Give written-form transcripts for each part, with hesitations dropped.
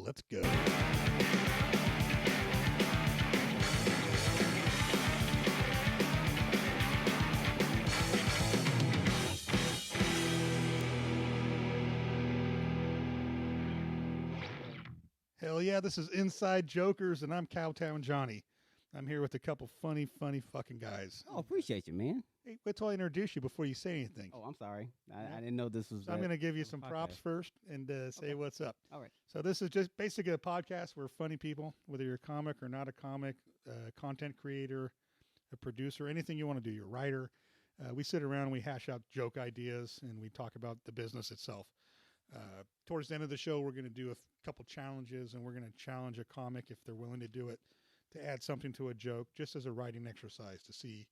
Let's go. Hell yeah, this is Inside Jokers, and I'm Cowtown Johnny. I'm here with a couple funny fucking guys. Oh, appreciate you, man. Hey, wait till I introduce you before you say anything. Oh, I'm sorry. Yeah. I didn't know this was. So I'm going to give you was a some podcast. props first and say Okay. what's up. All right. So this is just basically a podcast where funny people, whether you're a comic or not a comic, content creator, a producer, anything you want to do, you're a writer, we sit around and we hash out joke ideas and we talk about the business itself. Towards the end of the show, we're going to do a couple challenges, and we're going to challenge a comic, if they're willing to do it, to add something to a joke just as a writing exercise to see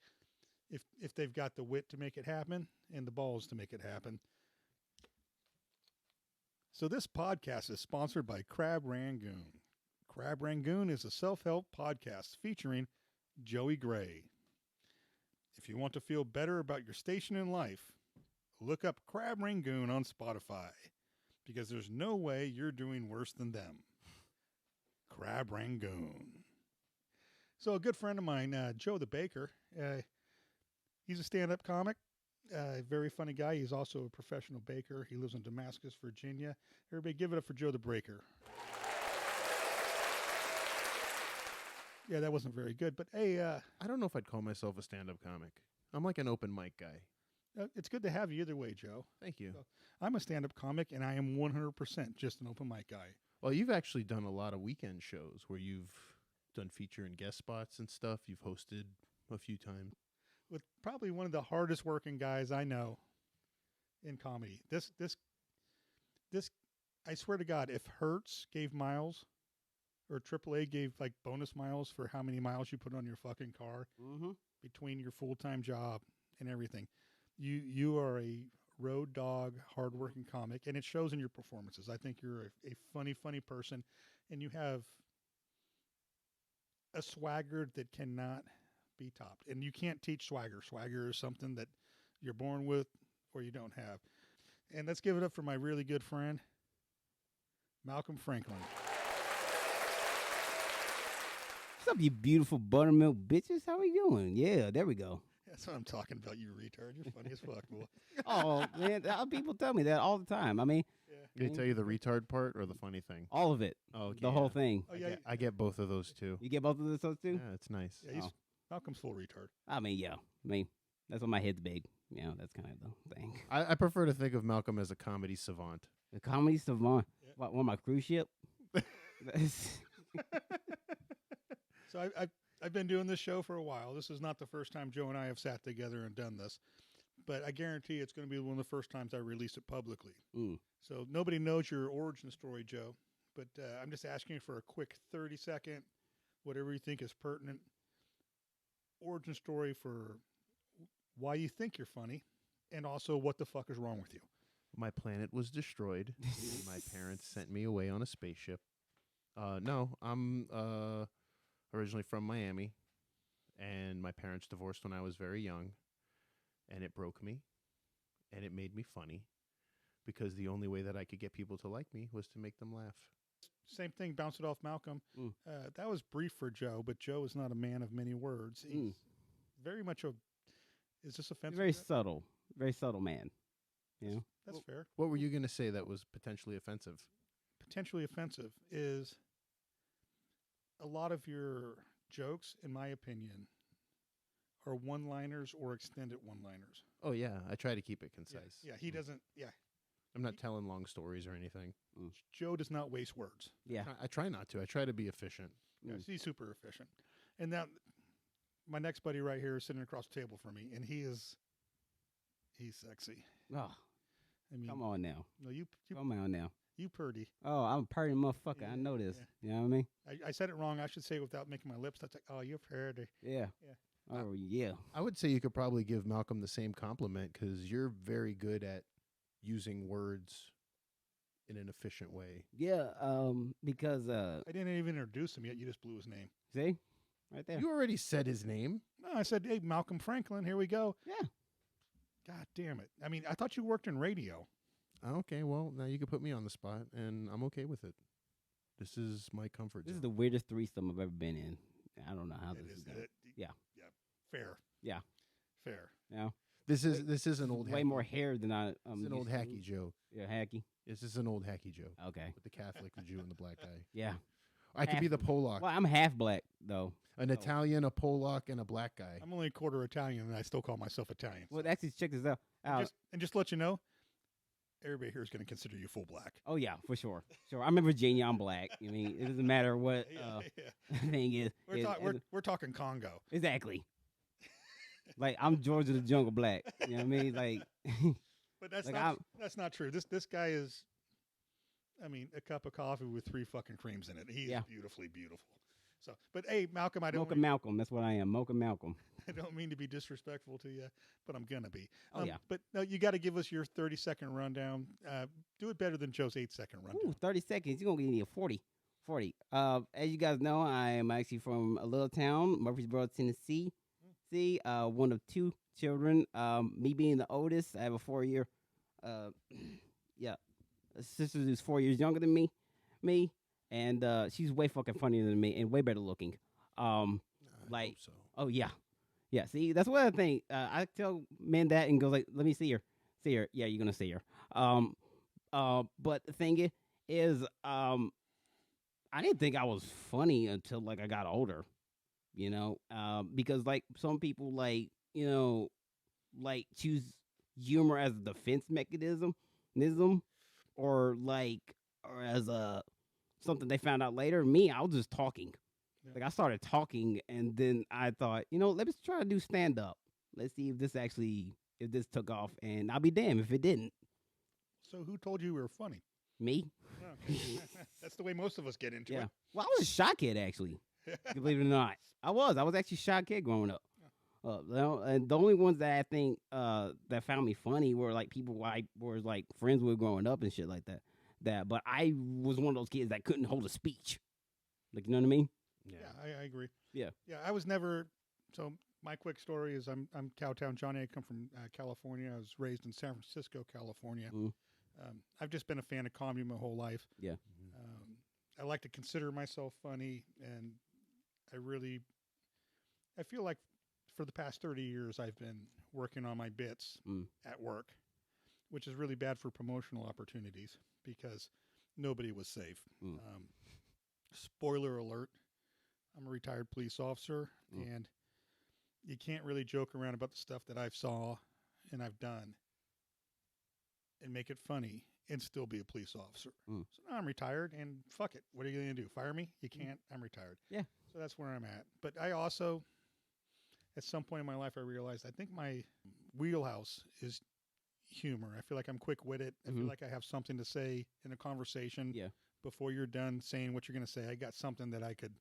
if they've got the wit to make it happen and the balls to make it happen. So this podcast is sponsored by Crab Rangoon. Crab Rangoon is a self-help podcast featuring Joey Gray. If you want to feel better about your station in life, look up Crab Rangoon on Spotify, because there's no way you're doing worse than them. Crab Rangoon. So a good friend of mine, Joe the Baker, he's a stand-up comic, very funny guy. He's also a professional baker. He lives in Damascus, Virginia. Everybody give it up for Joe the Baker. Yeah, that wasn't very good, but hey, I don't know if I'd call myself a stand-up comic. I'm like an open mic guy. It's good to have you either way, Joe. Thank you. So, I'm a stand-up comic, and I am 100% just an open mic guy. Well, you've actually done a lot of weekend shows where you've done feature and guest spots and stuff. You've hosted a few times. With probably one of the hardest working guys I know in comedy. This, I swear to God, if Hertz gave miles or AAA gave like bonus miles for how many miles you put on your fucking car between your full-time job and everything, you are a road dog, hardworking comic, and it shows in your performances. I think you're a funny person, and you have a swagger that cannot be topped. And you can't teach swagger. Swagger is something that you're born with or you don't have. And let's give it up for my really good friend, Malcom Franklin. What's up, you beautiful buttermilk bitches? How are you doing? Yeah, there we go. That's what I'm talking about, you retard. You're funny as fuck, boy. Oh, man, people tell me that all the time. I mean, Did they tell you the retard part or the funny thing? all of it. Oh, okay, The whole thing. Oh, yeah. I get both of those too. You get both of those too? Yeah, it's nice. Yeah, Malcolm's full retard. I mean, yeah. I mean, that's why my head's big. You know, that's kind of the thing. I prefer to think of Malcolm as a comedy savant. The comedy savant. Yeah. What, on my cruise ship? So I've been doing this show for a while. This is not the first time Joe and I have sat together and done this, but I guarantee it's going to be one of the first times I release it publicly. Mm. So nobody knows your origin story, Joe, but I'm just asking for a quick 30-second, whatever you think is pertinent, origin story for why you think you're funny, and also what the fuck is wrong with you. My planet was destroyed. My parents sent me away on a spaceship. No, I'm originally from Miami, and my parents divorced when I was very young, and it broke me, and it made me funny, because the only way that I could get people to like me was to make them laugh. Same thing, bounce it off Malcolm. Mm. That was brief for Joe, but Joe is not a man of many words. He's very much is this offensive? Very subtle man. You know? That's fair. What were you going to say that was potentially offensive? Potentially offensive is a lot of your jokes, in my opinion, are one-liners or extended one-liners. Oh, yeah. I try to keep it concise. Yeah, he doesn't. Yeah, I'm not telling long stories or anything. Joe does not waste words. Yeah. I try not to. I try to be efficient. Yes, he's super efficient. And now, my next buddy right here is sitting across the table from me, and he's sexy. Oh, I mean, come on now. No, you Come on now. you purdy. Oh, I'm a purdy motherfucker. Yeah, I know this. yeah. You know what I mean? I said it wrong. I should say it without making my lips. That's like, oh, you're purdy. Yeah. Yeah. Oh, yeah. I would say you could probably give Malcolm the same compliment, because you're very good at using words in an efficient way. Yeah, because, I didn't even introduce him yet. You just blew his name. see? Right there. You already said his name. No, I said, hey, Malcolm Franklin, here we go. Yeah. God damn it. I mean, I thought you worked in radio. Okay, well, now you can put me on the spot, and I'm okay with it. This is my comfort This zone. is the weirdest threesome I've ever been in. I don't know how It this is is. going. Yeah. Fair. Yeah. Fair. Yeah. This is an old way hacky, more hair than I. It's an old used to. hacky joke. Yeah, hacky. This is an old hacky joke Okay. with the Catholic, the Jew, and the black guy. Yeah. I could be the Polak, Well, I'm half black though. an Italian, a Polak, and a black guy. I'm only a quarter Italian, and I still call myself Italian. Well, actually, check this out. And just to let you know, everybody here is going to consider you full black. Oh yeah, for sure. Sure. I'm in Virginia. I'm black. I mean, it doesn't matter what thing is. We're talking Congo. Exactly. Like I'm Georgia the Jungle Black. You know what I mean? Like. But that's like that's not true. This guy is, I mean, a cup of coffee with 3 fucking creams in it. He is beautifully beautiful. So, but hey, Malcolm, Malcolm. That's what I am. Mocha Malcolm. I don't mean to be disrespectful to you, but I'm gonna be. Oh yeah. But no, you got to give us your 30-second rundown. Do it better than Joe's 8-second rundown. Ooh, 30 seconds. You're gonna give me a 40. As you guys know, I am actually from a little town, Murfreesboro, Tennessee. See, one of 2 children. Me being the oldest, I have a 4-year, a sister who's 4 years younger than me, and she's way fucking funnier than me and way better looking. I like, hope so. oh yeah. See, that's what I think. I tell men that and go like, let me see her. Yeah, you're gonna see her. But the thing is, I didn't think I was funny until like I got older. You know, because like some people like choose humor as a defense mechanism, or as a something they found out later. Me, I was just talking. Yeah. Like I started talking, and then I thought, let's try to do stand up. Let's see if this took off, and I'll be damned if it didn't. So who told you we were funny? Me. Okay. That's the way most of us get into it. Well, I was a shy kid actually. Believe it or not, I was actually a shy kid growing up. And the only ones that I think that found me funny were like people I was like friends with growing up and shit like that. But I was one of those kids that couldn't hold a speech. Like, you know what I mean? Yeah, I agree. Yeah. Yeah, I was never. So my quick story is I'm Cowtown Johnny. I come from California. I was raised in San Francisco, California. Mm. I've just been a fan of comedy my whole life. Yeah. I like to consider myself funny, and I feel like for the past 30 years I've been working on my bits at work, which is really bad for promotional opportunities because nobody was safe. Spoiler alert, I'm a retired police officer, and you can't really joke around about the stuff that I've saw and I've done and make it funny and still be a police officer. So now I'm retired, and fuck it. What are you going to do? Fire me? You can't. I'm retired. Yeah. So that's where I'm at. But I also, at some point in my life, I realized I think my wheelhouse is humor. I feel like I'm quick-witted. I feel like I have something to say in a conversation before you're done saying what you're going to say. I got something that I could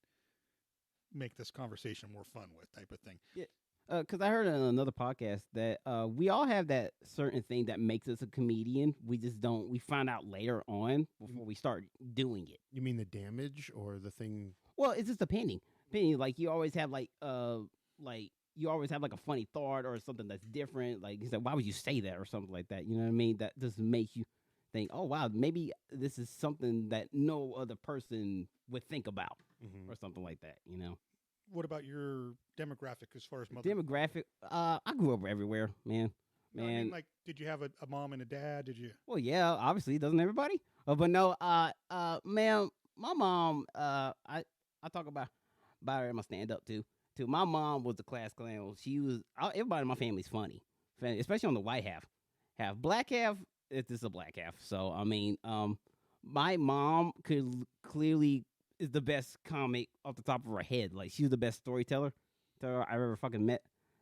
make this conversation more fun with, type of thing. Yeah. Because I heard on another podcast that we all have that certain thing that makes us a comedian. We just don't. We find out later on before we start doing it. You mean the damage or the thing? Well, it's just depending. Like you always have like you always have like a funny thought or something that's different. Like you said, why would you say that or something like that? You know what I mean? That just makes you think, oh wow, maybe this is something that no other person would think about or something like that. You know. What about your demographic as far as mother? Demographic? I grew up everywhere, man. No, I mean, like, did you have a mom and a dad? Did you? Well, yeah, obviously, doesn't everybody? But no, man, my mom, I talk about her in my stand up too. My mom was the class clown. She was everybody in my family's funny, especially on the white half. Black half, it's just a black half. So I mean, my mom could clearly is the best comic off the top of her head. Like she was the best storyteller I've ever fucking met.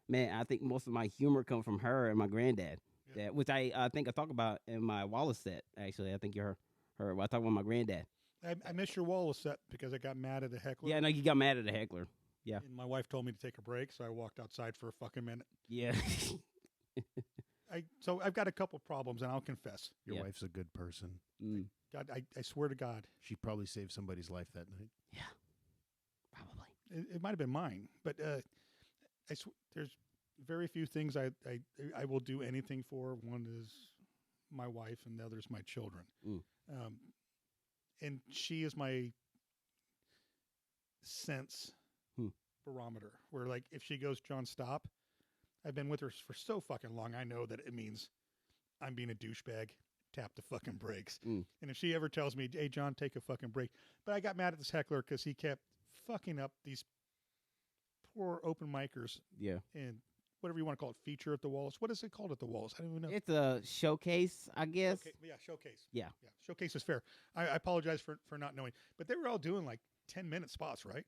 Man, I think most of my humor comes from her and my granddad. Yeah. Which I think I talk about in my Wallace set. Actually, I think you heard. I talk about my granddad. I missed your Wallace set because I got mad at a heckler. Yeah, no, you got mad at a heckler. Yeah. And my wife told me to take a break, so I walked outside for a fucking minute. Yeah. So I've got a couple problems, and I'll confess. Your wife's a good person. God, I swear to God. She probably saved somebody's life that night. Yeah. Probably. It might have been mine, but there's very few things I will do anything for. One is my wife, and the other is my children. And she is my sense Hmm. barometer where, like, if she goes, John, stop, I've been with her for so fucking long. I know that it means I'm being a douchebag. Tap the fucking brakes. Mm. And if she ever tells me, hey, John, take a fucking break. But I got mad at this heckler because he kept fucking up these poor open micers Yeah. and whatever you want to call it, feature at the Walls. What is it called at the Walls? I don't even know. It's a showcase, I guess. Showcase. Yeah. Showcase is fair. I apologize for not knowing. But they were all doing like 10-minute spots, right?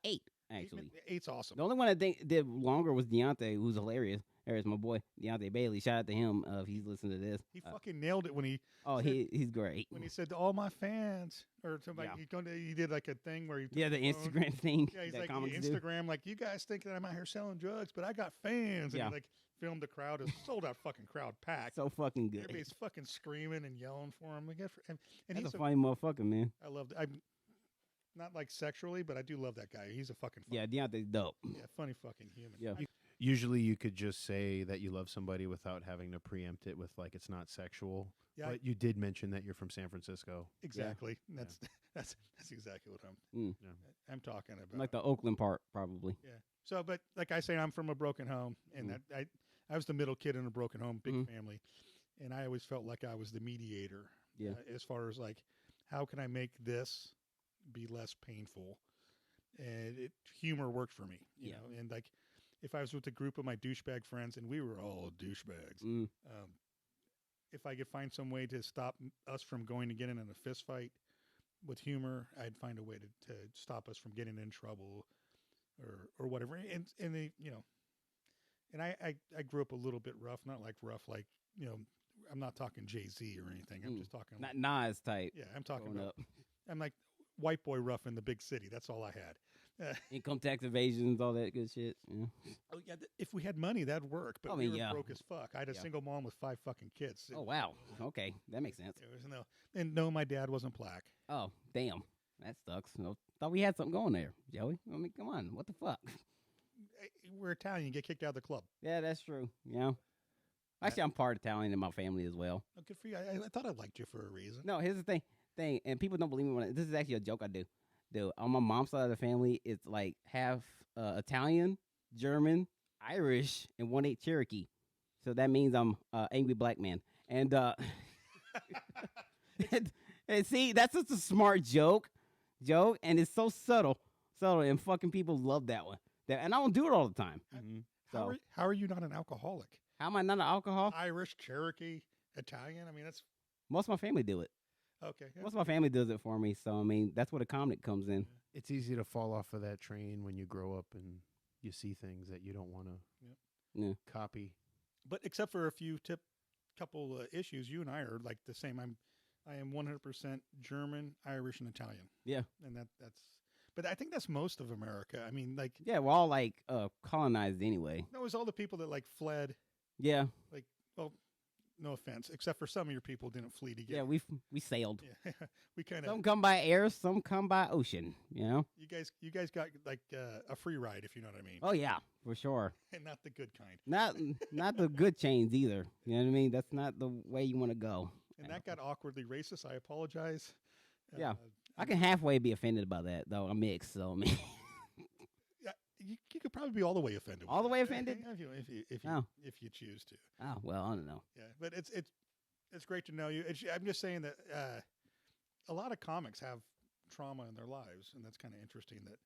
8, actually. Eight's awesome. The only one I think did longer was Deontay, who's hilarious. There's my boy, Deontay Bailey. Shout out to him if he's listening to this. He fucking nailed it when he he's great. when he said to all my fans or somebody. Yeah. He did like a thing where he Yeah, the took phone. Instagram thing. Yeah, he's that like comics do. Instagram, like, you guys think that I'm out here selling drugs, but I got fans. And Yeah. he like filmed the crowd, a sold out fucking crowd packed. So fucking good. Everybody's fucking screaming and yelling for him. Like, and That's he's a funny motherfucker, man. I love. I'm not like sexually, but I do love that guy. He's a fucking Yeah, Deontay's dope. funny fucking human. Yeah. Usually, you could just say that you love somebody without having to preempt it with like it's not sexual. Yeah, But you did mention that you're from San Francisco. exactly. That's exactly what I'm talking about. Like the Oakland part, probably. Yeah. So, but like I say, I'm from a broken home, and that I was the middle kid in a broken home, big family, and I always felt like I was the mediator. Yeah. As far as like, how can I make this be less painful? And humor worked for me, you know. And like, if I was with a group of my douchebag friends, and we were all douchebags, if I could find some way to stop us from going to get in a fist fight with humor, I'd find a way to stop us from getting in trouble or whatever. And they, you know, and I grew up a little bit rough, not like rough, like, you know, I'm not talking Jay-Z or anything. I'm just talking Not like, Nas type. yeah, I'm talking growing about, up. I'm like white boy rough in the big city. That's all I had. Income tax evasions, all that good shit. Yeah. Oh yeah, if we had money, that'd work. But I we mean, were broke as fuck. I had a single mom with 5 fucking kids. Oh wow. Okay, that makes sense. There was no, my dad wasn't black. Oh damn, that sucks. No, thought we had something going there, Joey. I mean, come on, what the fuck? We're Italian. You get kicked out of the club. Yeah, that's true. Yeah. Actually, I'm part Italian in my family as well. Oh, good for you. I thought I liked you for a reason. No, here's the thing, and people don't believe me when this is actually a joke I do. On my mom's side of the family, it's like half Italian, German, Irish, and 1/8 Cherokee. So that means I'm angry black man. And and see, that's just a smart joke, and it's so subtle, and fucking people love that one. And I don't do it all the time. How are you not an alcoholic? How am I not an alcohol? Irish, Cherokee, Italian. I mean, that's Most of my family do it. okay. Yeah. Most of my family does it for me. So I mean, that's where the comic comes in. It's easy to fall off of that train when you grow up and you see things that you don't want to copy. But except for a few couple issues, you and I are like the same. I am 100% German, Irish, and Italian. Yeah, and that's. But I think that's most of America. I mean, like, yeah, we're all like colonized anyway. no, it was all the people that like fled. Yeah, Like, well, no offense, except for some of your people didn't flee to get. yeah, we sailed. Yeah, we kind of. Some come by air, some come by ocean. You know. You guys got like a free ride, if you know what I mean. Oh yeah, for sure. And not the good kind. Not the good chains either. You know what I mean? That's not the way you want to go. And that got awkwardly racist. I apologize. Yeah. I can halfway be offended by that though. I'm mixed, so I mean. Yeah, you could probably be all the way offended. All the with way that. offended? If you choose to. Oh well, I don't know. Yeah, but it's great to know you. I'm just saying that a lot of comics have trauma in their lives, and that's kind of interesting. That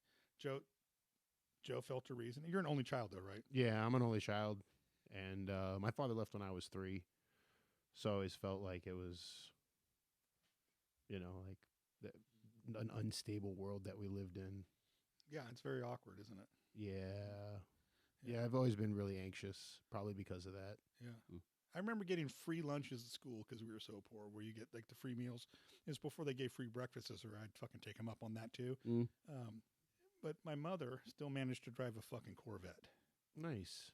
Joe felt a reason. You're an only child, though, right? Yeah, I'm an only child, and my father left when I was 3, so I always felt like it was, like an unstable world that we lived in. Yeah, it's very awkward, isn't it? Yeah, I've always been really anxious, probably because of that. Yeah. I remember getting free lunches at school because we were so poor, where you get like the free meals. It was before they gave free breakfasts, or I'd fucking take them up on that too. But my mother still managed to drive a fucking Corvette Nice.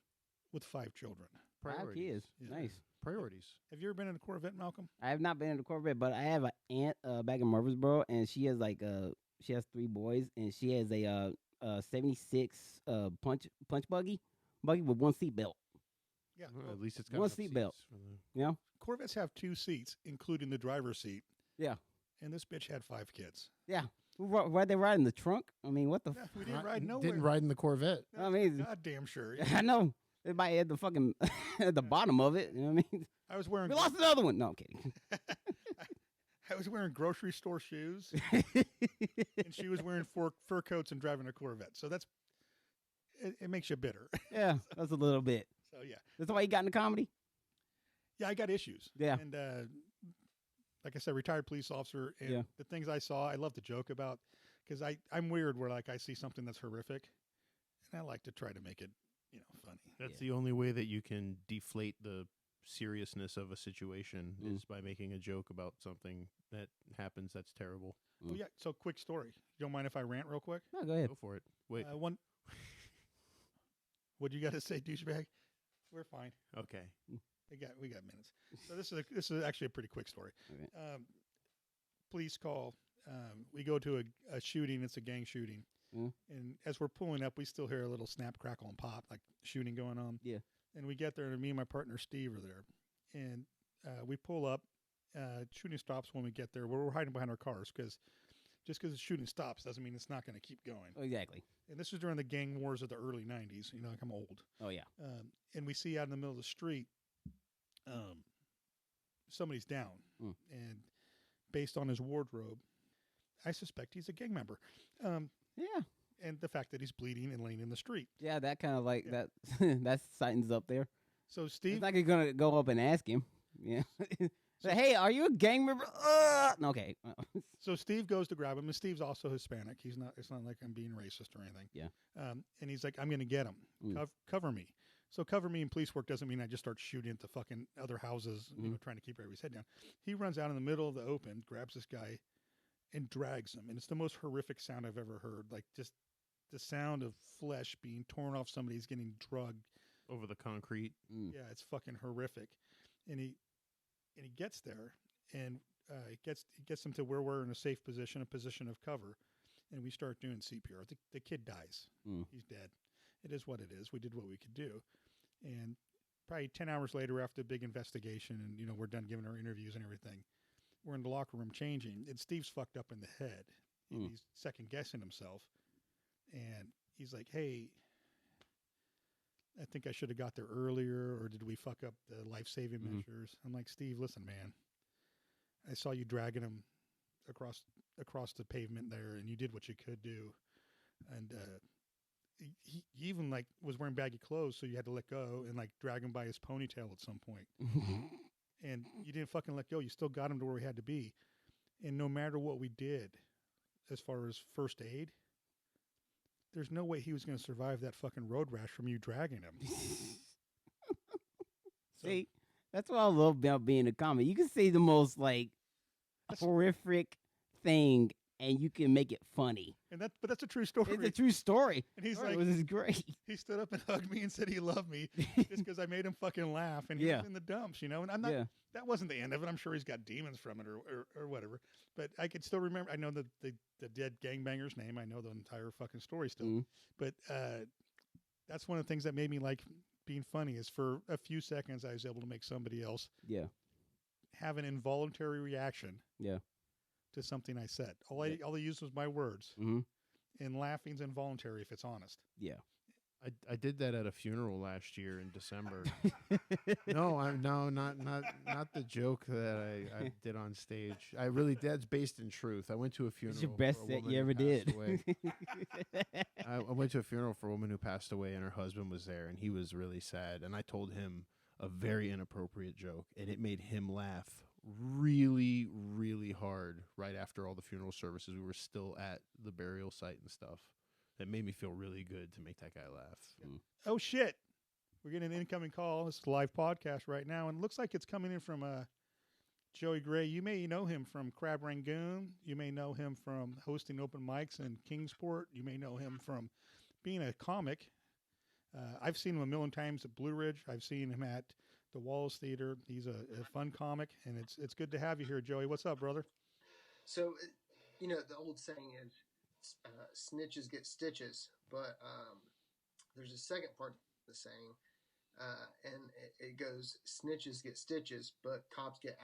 with 5 children. 5 kids. Yeah. Nice. Priorities. Have you ever been in a Corvette, Malcolm? I have not been in the Corvette, but I have an aunt back in Murfreesboro, and she has she has 3 boys, and she has a 76 punch buggy with 1 seat belt. Yeah. Well, at least it's got 1 enough seat belt. seats for the- You know? Corvettes have 2 seats, including the driver's seat. Yeah. And this bitch had 5 kids. Yeah. Why they ride in the trunk? I mean, what the? Yeah, we didn't ride nowhere. Didn't ride in the Corvette. I mean, goddamn sure. I know. Everybody at the fucking at the bottom of it. You know what I mean? I was wearing. We lost another one. No, I'm kidding. I was wearing grocery store shoes, and she was wearing fur coats and driving a Corvette. So it makes you bitter. Yeah, that's a little bit. So yeah, That's why you got into comedy. yeah, I got issues. Yeah. And like I said, retired police officer, and Yeah. the things I saw, I love to joke about because I'm weird where like I see something that's horrific, and I like to try to make it funny. That's the only way that you can deflate the seriousness of a situation Mm. is by making a joke about something that happens that's terrible. Oh yeah. So quick story. You don't mind if I rant real quick? No, go ahead. Go for it. Wait. One. What do you got to say, douchebag? We're fine. Okay. We got minutes. So this is actually a pretty quick story. Okay. Police call. We go to a shooting. It's a gang shooting. Mm. And as we're pulling up, we still hear a little snap, crackle, and pop, like shooting going on. Yeah. And we get there, and me and my partner Steve are there. And we pull up. Shooting stops when we get there. We're hiding behind our cars because just because the shooting stops doesn't mean it's not going to keep going. Exactly. And this was during the gang wars of the early 90s. Like I'm old. Oh yeah. And we see out in the middle of the street, somebody's down. Mm. And based on his wardrobe, I suspect he's a gang member. Yeah. And the fact that he's bleeding and laying in the street. Yeah, that kind of like Yeah. that. That's Satan's up there. So Steve, It's like you're gonna go up and ask him. Yeah. So- Say, hey, are you a gang member? No, okay. so Steve goes to grab him, and Steve's also Hispanic. He's not. It's not like I'm being racist or anything. Yeah. And he's like, I'm going to get him. Mm. Cover me. So cover me in police work doesn't mean I just start shooting at the fucking other houses, trying to keep everybody's head down. He runs out in the middle of the open, grabs this guy, and drags him. And it's the most horrific sound I've ever heard. Like just the sound of flesh being torn off somebody's getting drugged. Over the concrete. Mm. Yeah, it's fucking horrific. And he gets there, and he gets him to where we're in a safe position, a position of cover, and we start doing CPR. The kid dies. Mm. He's dead. It is what it is. We did what we could do. And probably 10 hours later, after a big investigation, and we're done giving our interviews and everything, we're in the locker room changing, and Steve's fucked up in the head, and Mm. he's second guessing himself, and he's like, "Hey, I think I should have got there earlier, or did we fuck up the life-saving Mhm. measures?" I'm like, "Steve, listen, man. I saw you dragging him across the pavement there, and you did what you could do. And he even like was wearing baggy clothes, so you had to let go and like drag him by his ponytail at some point. And you didn't fucking let go. You still got him to where he had to be. And no matter what we did, as far as first aid, there's no way he was going to survive that fucking road rash from you dragging him." So- See, that's what I love about being a comic. You can say the most like That's- horrific thing, and you can make it funny. but that's a true story. It's a true story. And he's Story like, was just great. he stood up and hugged me and said he loved me just because I made him fucking laugh. And he Yeah. was in the dumps, And I'm not. Yeah. That wasn't the end of it. I'm sure he's got demons from it or whatever. But I could still remember. I know the dead gangbanger's name. I know the entire fucking story still. Mhm. But that's one of the things that made me like being funny is for a few seconds I was able to make somebody else Yeah. have an involuntary reaction Yeah. to something I said. All I Yeah. used was my words, Mm-hmm. and laughing's involuntary if it's honest. Yeah. I did that at a funeral last year in December. Not the joke that I did on stage. I really that's based in truth. I went to a funeral. It's your best for a set woman you who ever passed did. away. I went to a funeral for a woman who passed away, and her husband was there, and he was really sad. And I told him a very inappropriate joke, and it made him laugh really, really hard right after all the funeral services. We were still at the burial site and stuff. That made me feel really good to make that guy laugh. Oh shit! We're getting an incoming call. This is a live podcast right now, and it looks like it's coming in from Joey Gray. You may know him from Crab Rangoon. You may know him from hosting open mics in Kingsport. You may know him from being a comic. I've seen him a million times at Blue Ridge. I've seen him at the Wallace Theater. He's a fun comic, and it's good to have you here, Joey. What's up, brother? So, the old saying is snitches get stitches, but there's a second part to the saying, and it goes, snitches get stitches, but cops get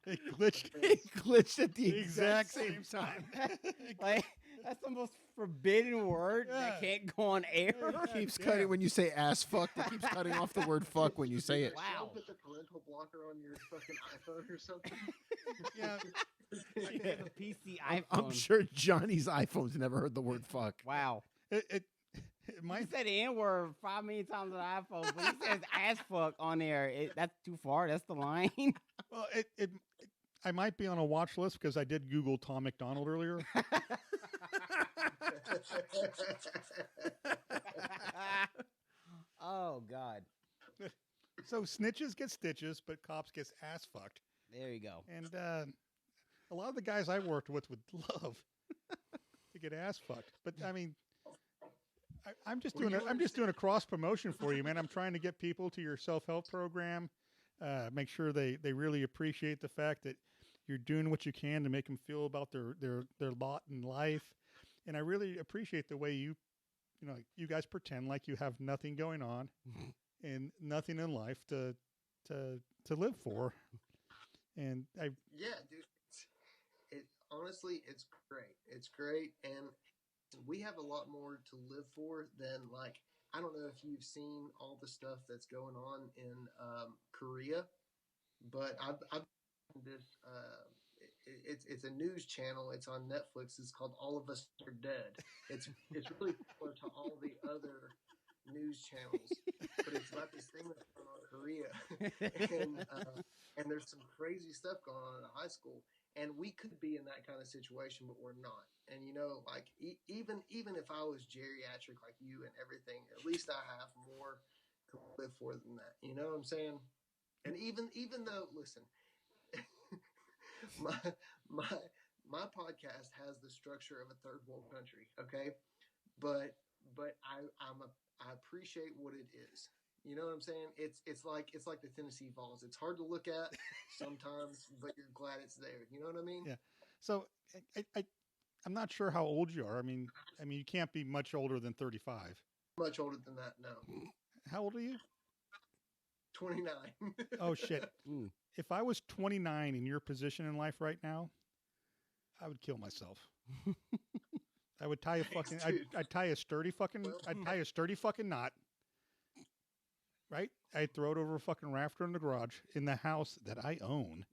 It glitched. It glitched at the Exact exact same time. Like that's the most forbidden word Yeah. that can't go on air. Yeah. It keeps damn. cutting when you say ass fuck. It keeps cutting off the word fuck when you say it. Wow. Don't put the parental blocker on your fucking iPhone or something. Yeah. You have a PC I'm iPhone. sure Johnny's iPhone's never heard the word fuck. Wow. It He might. said the N word 5 million times on the iPhone, but he says ass fuck on there. That's too far. That's the line. Well, I might be on a watch list because I did Google Tom McDonald earlier. Oh God. So snitches get stitches, but cops gets ass fucked. There you go. And a lot of the guys I worked with would love to get ass fucked. But I mean, I'm just doing a cross promotion for you, man. I'm trying to get people to your self-help program. Make sure they really appreciate the fact that you're doing what you can to make them feel about their lot in life. And I really appreciate the way you guys pretend like you have nothing going on and nothing in life to live for. And Yeah, dude. Honestly, it's great. It's great, and we have a lot more to live for than like. I don't know if you've seen all the stuff that's going on in Korea, but I've this. It's a news channel. It's on Netflix. It's called All of Us Are Dead. It's really similar to all the other news channels, but it's about this thing that's going on in Korea, and there's some crazy stuff going on in a high school, and we could be in that kind of situation, but we're not. And like even if I was geriatric like you and everything, at least I have more to live for than that. You know what I'm saying? And even though, listen, my podcast has the structure of a third world country, okay? But I appreciate what it is. You know what I'm saying? It's like the Tennessee Vols. It's hard to look at sometimes, but you're glad it's there. You know what I mean? yeah. So I'm not sure how old you are. I mean you can't be much older than 35. Much older than that, no. How old are you? 29. Oh shit. Mm. If I was 29 in your position in life right now, I would kill myself. I would tie a fucking. I'd tie a sturdy fucking. I'd tie a sturdy fucking knot. Right. I'd throw it over a fucking rafter in the garage in the house that I own.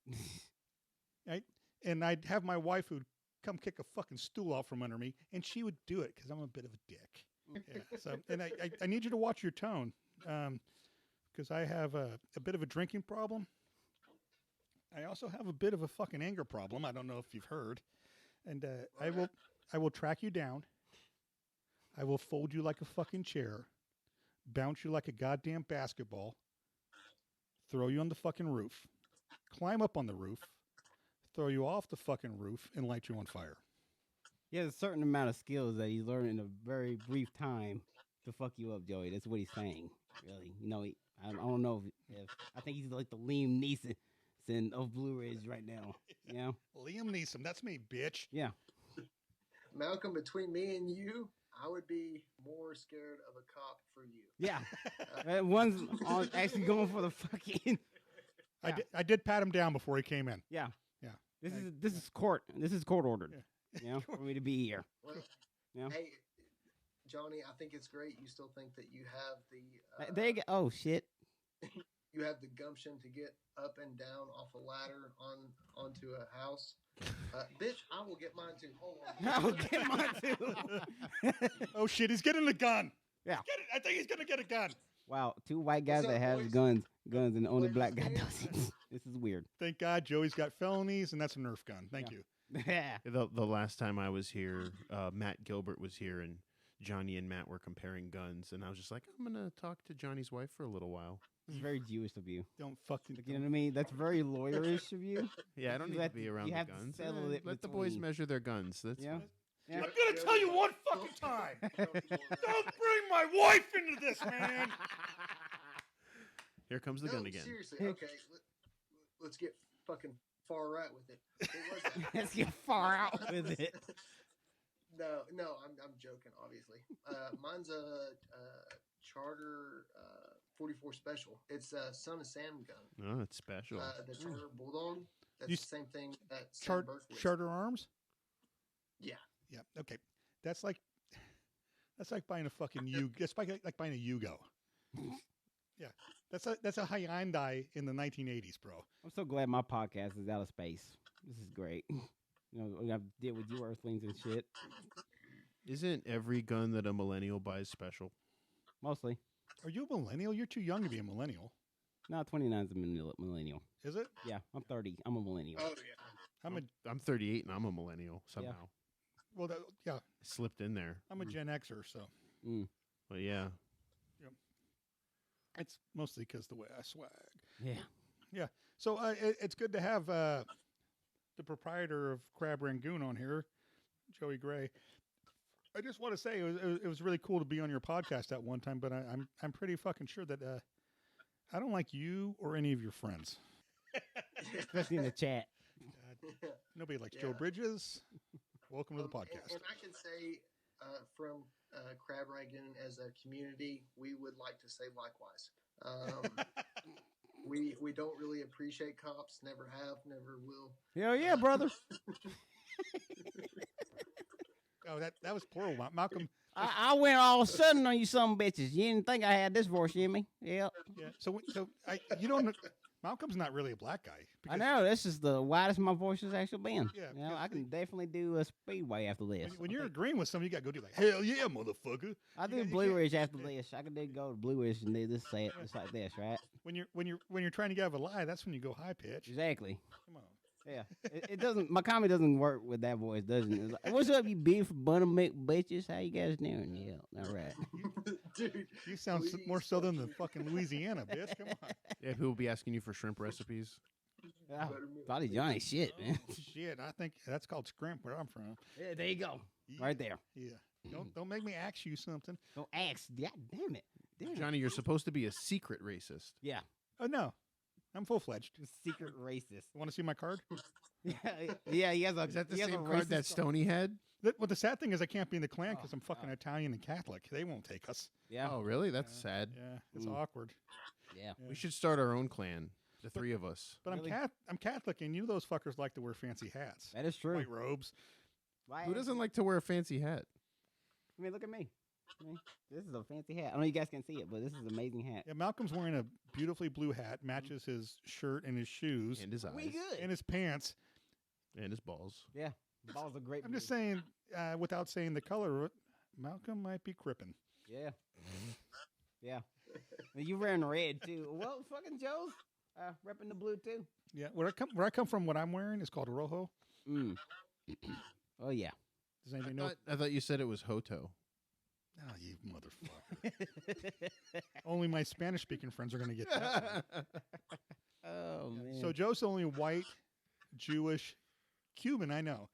Right. And I'd have my wife who'd come kick a fucking stool out from under me, and she would do it because I'm a bit of a dick. Yeah. So, and I need you to watch your tone, because I have a bit of a drinking problem. I also have a bit of a fucking anger problem. I don't know if you've heard. And I will track you down. I will fold you like a fucking chair, bounce you like a goddamn basketball, throw you on the fucking roof, climb up on the roof, throw you off the fucking roof, and light you on fire. He has a certain amount of skills that he's learned in a very brief time to fuck you up, Joey. That's what he's saying. Really, I don't know if I think he's like the Liam Neeson of Blu-rays right now. Yeah, Liam Neeson, that's me, bitch. yeah. Malcolm, between me and you, I would be more scared of a cop for you. Yeah, one's actually going for the fucking. Yeah. I did pat him down before he came in. Yeah, yeah. This is court. This is court ordered. Yeah. For me to be here. Well, Yeah. Hey, Johnny, I think it's great. You still think that you have the There you go. Oh shit. you have the gumption to get up and down off a ladder onto a house. Bitch, I will get mine too. Hold on. I'll get mine too. Oh shit, he's getting the gun. Yeah. I think he's gonna get a gun. Wow, 2 white guys What's that up, have boys? guns, and the only Boys, black guy what's doesn't. This is weird. Thank God Joey's got felonies, and that's a Nerf gun. Thank you. Yeah. The last time I was here, Matt Gilbert was here, and Johnny and Matt were comparing guns, and I was just like, I'm gonna talk to Johnny's wife for a little while. It's very Jewish of you. Don't fucking. Like, you know what I mean? That's very lawyerish of you. Yeah, I don't You need have to be to- around you the have to guns. settle it Let the boys between- measure their guns. That's Yeah. Yeah. I'm gonna tell you one fucking time. Don't bring my wife into this, man. Here comes the No, gun again. Seriously, okay. Let's get fucking far right with it. What was that? Let's get far out with it. No, I'm joking. Obviously, mine's a Charter 44 Special. It's a Son of Sam gun. Oh, it's special. The Charter Bulldog. It's You the same thing at Sam Berkowitz. Charter Arms? Yeah. Yeah. Okay. That's like buying a fucking Yugo. That's like buying a Yugo. Yeah. That's a Hyundai in the 1980s, bro. I'm so glad my podcast is out of space. This is great. You know, we have to deal with you Earthlings and shit. Isn't every gun that a millennial buys special? Mostly. Are you a millennial? You're too young to be a millennial. No, 29 is a millennial. Is it? Yeah, I'm 30. I'm a millennial. Oh yeah. I'm 38 and I'm a millennial somehow. Well, yeah. Slipped in there. I'm a Gen Xer, so But yeah. it's mostly because the way I swag. Yeah. So it's good to have the proprietor of Crab Rangoon on here, Joey Gray. I just want to say it was really cool to be on your podcast at one time, but I'm pretty fucking sure that I don't like you or any of your friends. Especially in the chat. Nobody likes Joe Bridges. Welcome to the podcast. And I can say from Crab Rangoon as a community, we would like to say likewise. We don't really appreciate cops. Never have. Never will. Hell yeah, brother. Oh, that was plural. Malcolm. I went all of a sudden on you some bitches. You didn't think I had this voice in me. Yep. Yeah. So you don't. Malcolm's not really a black guy. I know. This is the widest my voice has actually been. Yeah, You know, I can definitely do a speedway after this. When you're agreeing with somebody, you got to go do like, hell yeah, motherfucker. I do you Blue can't- Ridge after this. I can go to Blue Ridge and do this. Say it just like this, right? When you're trying to get out of a lie, that's when you go high pitch. Exactly. Come on. Yeah. It doesn't. My comedy doesn't work with that voice, doesn't it? It's like, what's up, you beef buttermilk bitches? How you guys doing? Yeah. All right. Dude, You sound more southern than fucking Louisiana, bitch. Come on. Yeah, people will be asking you for shrimp recipes. Yeah. Probably Johnny shit, man. Shit, I think that's called scrimp where I'm from. Yeah, there you go. Yeah. Right there. Yeah. Don't make me ask you something. Don't ask. God damn it. Damn it. Johnny, you're supposed to be a secret racist. Yeah. Oh no, I'm full fledged. Secret racist. You want to see my card? Yeah. He has a. Is that the he has a same card racist that Stoney had? Well, the sad thing is I can't be in the Klan because I'm fucking God. Italian and Catholic. They won't take us. Yeah. Oh, really? That's sad. Yeah, it's Mm. awkward. Yeah. We should start our own clan, the three of us. But Really? I'm Catholic, and you know those fuckers like to wear fancy hats, That is true. white robes. Why Who doesn't like to wear a fancy hat? I mean, look at me. I mean, this is a fancy hat. I don't know if you guys can see it, but this is an amazing hat. Yeah, Malcolm's wearing a beautifully blue hat, matches his shirt and his shoes And his eyes. We good. and his pants. And his balls. Yeah. Balls are great. I'm just saying, without saying the color, Malcolm might be crippin'. Yeah. Yeah. And you wearing red too. Well, fucking Joe's repping the blue too. Yeah, where I come from, what I'm wearing is called a rojo. Mm. Oh yeah. Does anybody know? I thought you said it was Hoto. Oh, you motherfucker! Only my Spanish-speaking friends are gonna get that. one. Oh man. So Joe's the only white, Jewish, Cuban I know.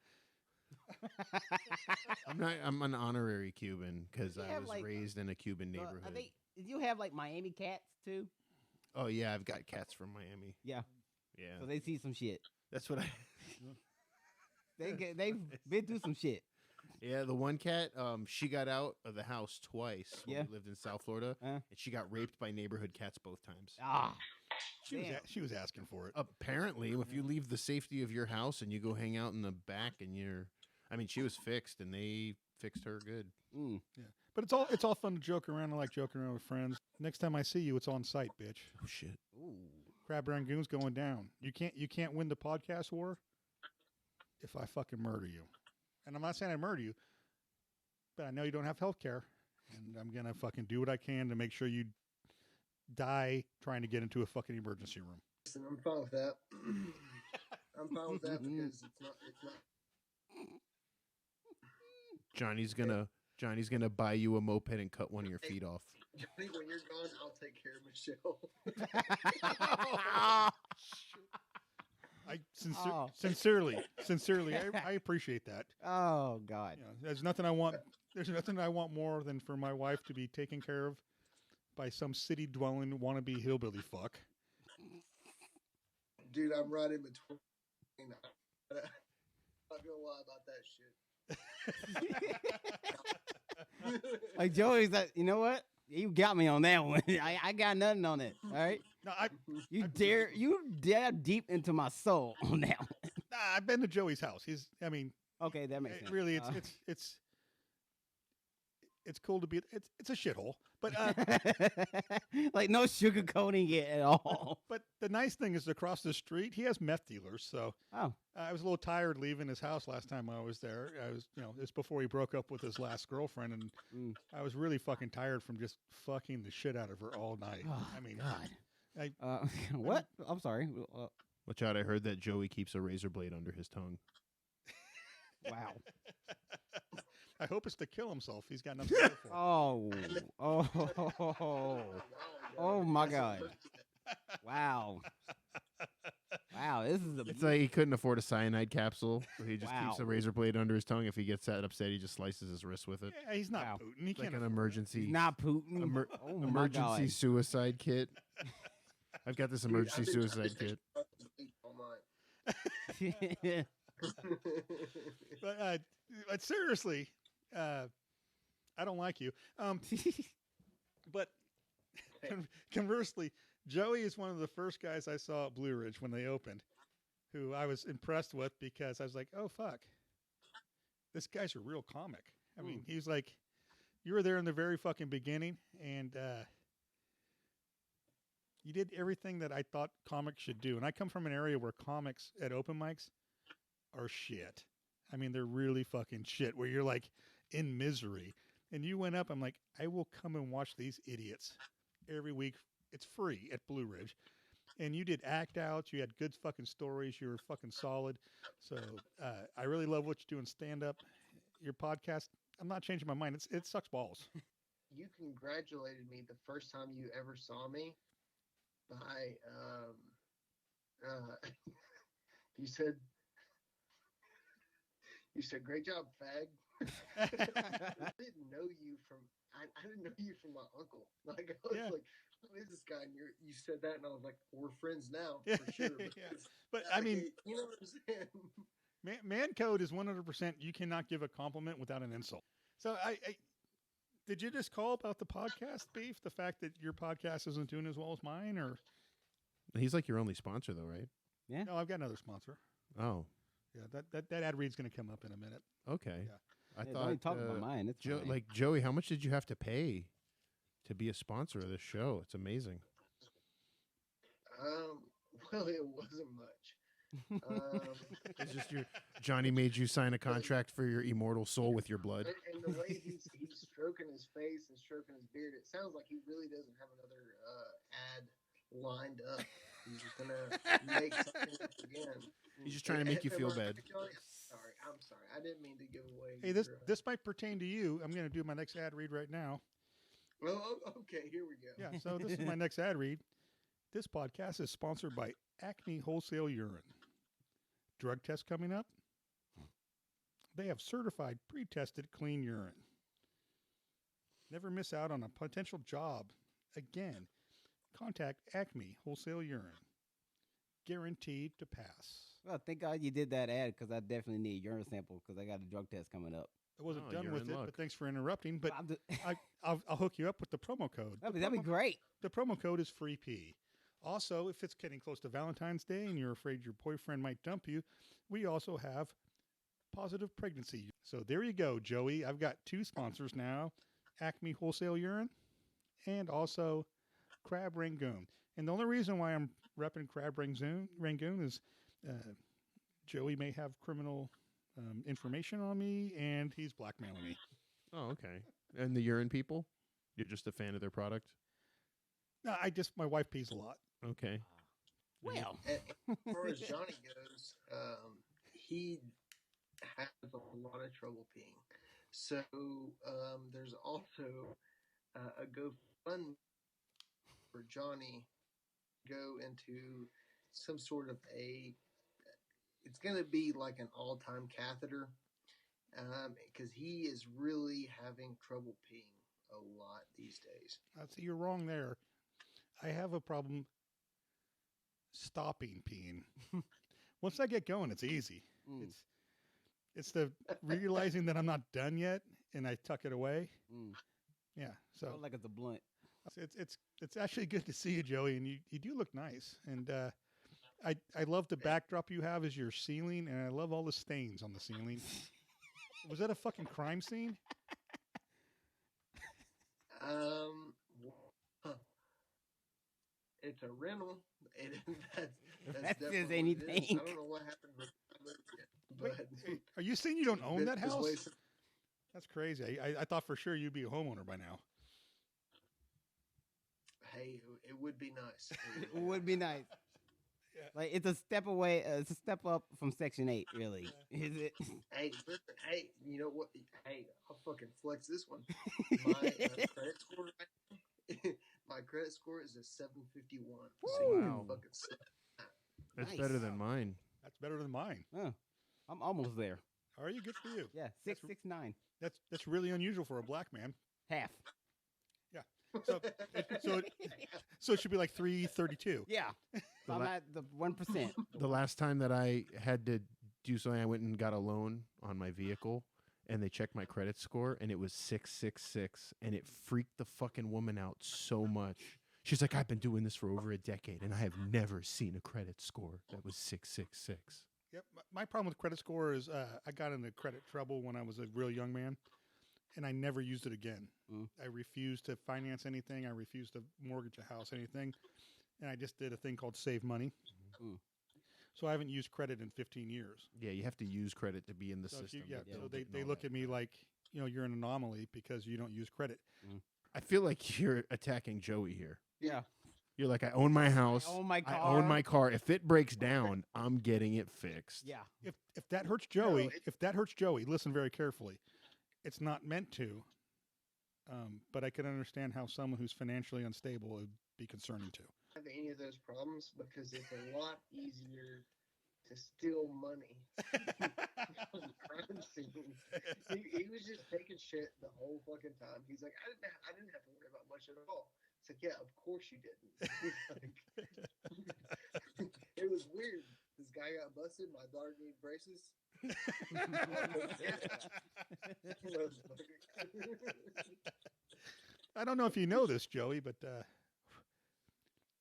I'm an honorary Cuban because You I have, was like, raised in a Cuban Well, neighborhood. did you have like Miami cats too? Oh yeah, I've got cats from Miami. Yeah. Yeah, So they see some shit. that's what I. They've been through some shit. Yeah, the one cat, she got out of the house twice when Yeah. we lived in South Florida, Uh. and she got raped by neighborhood cats both times. Ah. She Damn. was asking for it. Apparently, if you leave the safety of your house and you go hang out in the back, and she was fixed, and they fixed her good. Mm. But it's all fun to joke around. I like joking around with friends. Next time I see you, it's on site, bitch. Oh shit! Ooh. Crab Rangoon's going down. You can't win the podcast war if I fucking murder you. And I'm not saying I murder you, but I know you don't have health care, and I'm gonna fucking do what I can to make sure you die trying to get into a fucking emergency room. Listen, I'm fine with that. I'm fine with that because it's not. Johnny's gonna buy you a moped and cut one of your feet off. Johnny, when you're gone, I'll take care of Michelle. I Oh. sincerely, I appreciate that. Oh God. You know, there's nothing I want more than for my wife to be taken care of by some city dwelling wannabe hillbilly fuck. Dude, I'm right in between. I'm not gonna lie about that shit. Like Joey's like, you know what? You got me on that one. I got nothing on it. All right. No, You dab deep into my soul on that one. I've been to Joey's house. Okay, that makes sense. Really, it's cool to be. It's a shithole, but like no sugarcoating it at all. but the nice thing is across the street he has meth dealers. So I was a little tired leaving his house last time I was there. I was, it's before he broke up with his last girlfriend, and I was really fucking tired from just fucking the shit out of her all night. Oh, God. What? I'm sorry. Watch out! I heard that Joey keeps a razor blade under his tongue. Wow. I hope it's to kill himself. He's got nothing to live for. Oh my God. Wow. Wow, this is It's like he couldn't afford a cyanide capsule, so he just keeps a Wow. razor blade under his tongue. If he gets that upset, he just slices his wrist with it. Yeah, he's not Wow. Putin. He Like can't an afford emergency, He's not Putin. Oh my emergency God. suicide kit. I've got this emergency suicide kit. But seriously, I don't like you. But conversely, Joey is one of the first guys I saw at Blue Ridge when they opened, who I was impressed with because I was like, oh, fuck. This guy's a real comic. I mean, he's like, you were there in the very fucking beginning, and you did everything that I thought comics should do. And I come from an area where comics at open mics are shit. I mean, they're really fucking shit, where you're like in misery. And you went up, I'm like, I will come and watch these idiots every week. It's free at Blue Ridge. And you did act outs. You had good fucking stories. You were fucking solid. So I really love what you do in stand up. Your podcast, I'm not changing my mind. It sucks balls. You congratulated me the first time you ever saw me by you said great job, fag. I didn't know you from my uncle. Like I was like, who is this guy? And you said that, and I was like, we're friends now for sure. But I mean, you know what I'm saying? Man code is 100%. You cannot give a compliment without an insult. So I did you just call about the podcast beef? The fact that your podcast isn't doing as well as mine, or He's like your only sponsor, though, right? Yeah. no? I've got another sponsor. Oh, Yeah, that ad read's going to come up in a minute. okay. Yeah. I Don't even thought talk about mine. It's fine. like Joey, how much did you have to pay to be a sponsor of this show? It's amazing. Well, it wasn't much. It's just Johnny made you sign a contract for your immortal soul with your blood. And the way he's stroking his face and stroking his beard, it sounds like he really doesn't have another ad lined up. He's just gonna make something up again. He's just trying to make you feel bad. I'm sorry. I didn't mean to give away. Hey, this might pertain to you. I'm going to do my next ad read right now. Oh, okay. Here we go. Yeah, so this is my next ad read. This podcast is sponsored by Acme Wholesale Urine. Drug test coming up. They have certified, pre-tested, clean urine. Never miss out on a potential job. Again, contact Acme Wholesale Urine. Guaranteed to pass. Well, thank God you did that ad because I definitely need a urine sample because I got a drug test coming up. I wasn't Oh, done you're with in it, luck. but thanks for interrupting. But I'm just- I'll hook you up with the promo code. that'd be great. The promo code is FREEP. Also, if it's getting close to Valentine's Day and you're afraid your boyfriend might dump you, we also have positive pregnancy. So there you go, Joey. I've got two sponsors now, Acme Wholesale Urine and also Crab Rangoon. And the only reason why I'm repping Crab Rangoon is Joey may have criminal information on me and he's blackmailing me. Oh, okay. And the urine people? You're just a fan of their product? No, my wife pees a lot. Okay. Well, As far as Johnny goes, he has a lot of trouble peeing. So there's also a GoFundMe for Johnny go into some sort of it's going to be like an all-time catheter because he is really having trouble peeing a lot these days. See, you're wrong there. I have a problem stopping peeing. Once I get going, it's easy. Mm. It's the realizing that I'm not done yet and I tuck it away. Mm. Yeah. So Felt like it's a blunt. it's actually good to see you, Joey, and you do look nice. And I love the backdrop you have as your ceiling, and I love all the stains on the ceiling. Was that a fucking crime scene? Huh. It's a rental. That's That says definitely what it is. anything. I don't know what happened with Wait, but hey, are you saying you don't own that this house? place- That's crazy. I thought for sure you'd be a homeowner by now. Hey, it would be nice. It would be nice. Yeah. Like it's a step away. It's a step up from Section 8. Really, is it? Hey, listen, hey, you know what? Hey, I'll fucking flex this one. My credit score, my credit score is a 751. So you can Wow. fucking suck. That's Nice. better than mine. That's better than mine. Oh, I'm almost there. Are you? Good for you. Yeah, That's 669. That's really unusual for a black man. Half. So it should be like 332. Yeah. The So I'm la- at the 1%. The last time that I had to do something, I went and got a loan on my vehicle, and they checked my credit score, and it was 666, and it freaked the fucking woman out so much. She's like, I've been doing this for over a decade, and I have never seen a credit score that was 666. Yep. My problem with credit score is I got into credit trouble when I was a real young man, and I never used it again. Mm. I refused to finance anything. I refused to mortgage a house, anything. And I just did a thing called save money. Mm. So I haven't used credit in 15 years. Yeah, you have to use credit to be in the So, if system. you, to so build they, it and they all look that at me crap. like, you're an anomaly because you don't use credit. I feel like you're attacking Joey here. Yeah. You're like, I own my house. I own my I car. own my car. If it breaks down, I'm getting it fixed. Yeah. If that hurts Joey, No, listen very carefully. It's not meant to. But I can understand how someone who's financially unstable would be concerning too. have any of those problems because it's a lot easier to steal money from crime scenes. He was just taking shit the whole fucking time. He's like, I didn't have to worry about much at all. It's like, yeah, of course you didn't. He's like, it was weird. This guy got busted. My daughter needed braces. I don't know if you know this, Joey, but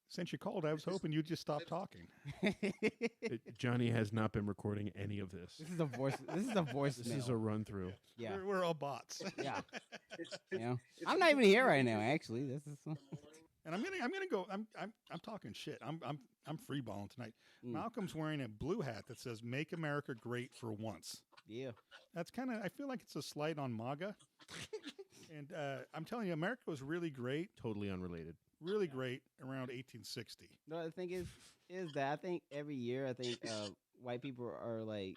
since you called, I was hoping you'd just stop talking. Johnny has not been recording any of this. This is a voice. This is a voice. This is a run through. Yeah. We're all bots. Yeah. It's- You know, it's I'm not even here right now. Actually, this is. And I'm gonna go. I'm talking shit. I'm free balling tonight. Mm. Malcolm's wearing a blue hat that says "Make America Great for Once." Yeah. That's kind of. I feel like it's a slight on MAGA. And I'm telling you, America was really great, Totally unrelated. really great around 1860. No, the thing is that I think every year I think white people are like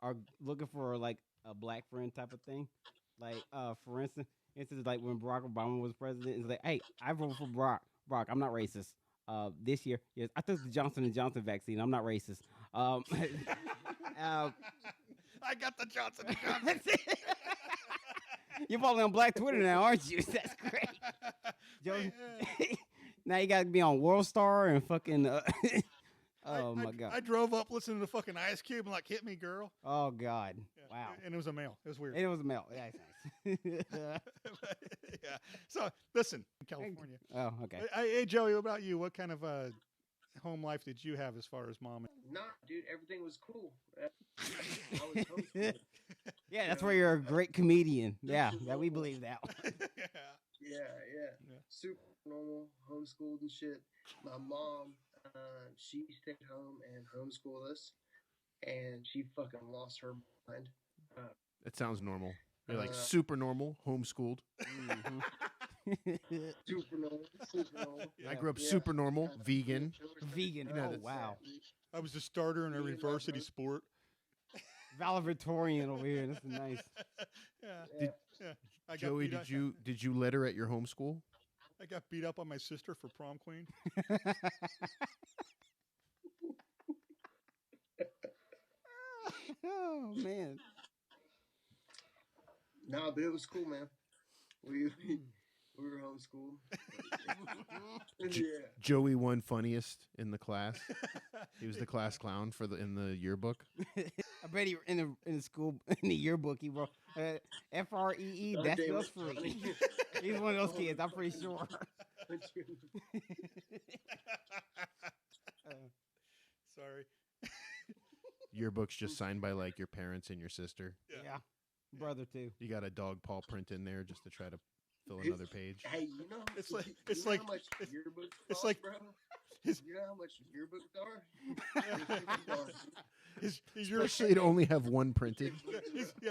are looking for like a black friend type of thing. Like for instance, like when Barack Obama was president, it's like, hey, I voted for Barack. Barack, I'm not racist. This year, yes, I took the Johnson & Johnson vaccine. I'm not racist. I got the Johnson & Johnson. You're following on Black Twitter now, aren't you? That's great. Joe, now you got to be on World Star and fucking. Oh my god. I drove up listening to fucking Ice Cube and like, hit me, girl. Oh god. Yeah. Wow. And it was a male. It was weird. It was a male. Yeah, it's nice. Yeah. So listen, California. Oh, okay. Hey, Joey, what about you? What kind of home life did you have as far as mom? Nah, dude, everything was cool. I was homeschooled. Yeah, that's where you're a great comedian. Yeah, that we believe that. Yeah. Yeah. Super normal, homeschooled and shit. My mom, she stayed home and homeschooled us, and she fucking lost her mind. It sounds normal. You're like Uh, super normal, homeschooled. Mhm. Super normal, super normal. I grew up Yeah. super normal, vegan. Vegan. know, Oh that's- wow. I was the starter in every Me and my varsity brother- sport. Valedictorian over here. This is nice. Yeah. Did- Yeah. I got Joey, beat up- did you letter at your homeschool? I got beat up on my sister for prom queen. Oh man. No, but it was cool, man. We We were homeschooled. Yeah. Joey won funniest in the class. He was the class clown in the yearbook. I bet he in the school in the yearbook he wrote FREE. That Goddamn spells it, free. Johnny. He's one of those kids. I'm pretty sure. Sorry. Yearbook's just signed by like your parents and your sister. Yeah. Brother too. You got a dog paw print in there just to try to fill another page. Hey, you know, It's like- you it's know like- how much it's- yearbooks it's cost, like- bro? his- You know how much yearbooks are? His yearbook, Especially to only have one printed.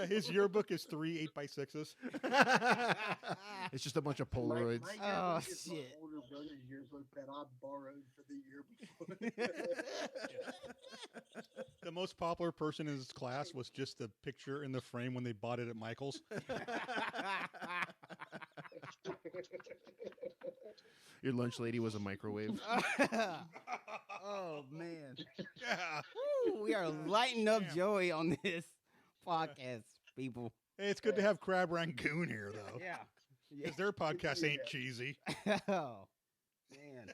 his yearbook is 3 8x6s. It's just a bunch of Polaroids. My Oh, yearbook is my shit. older brother's yearbook that I borrowed for the year before. The most popular person in his class was just the picture in the frame when they bought it at Michael's. Your lunch lady was a microwave. Oh man. Yeah. Woo, we are lighting up Damn. Joey on this podcast, people. Hey, it's good to have Crab Rangoon here, though. Yeah. Because their podcast ain't cheesy. Oh man.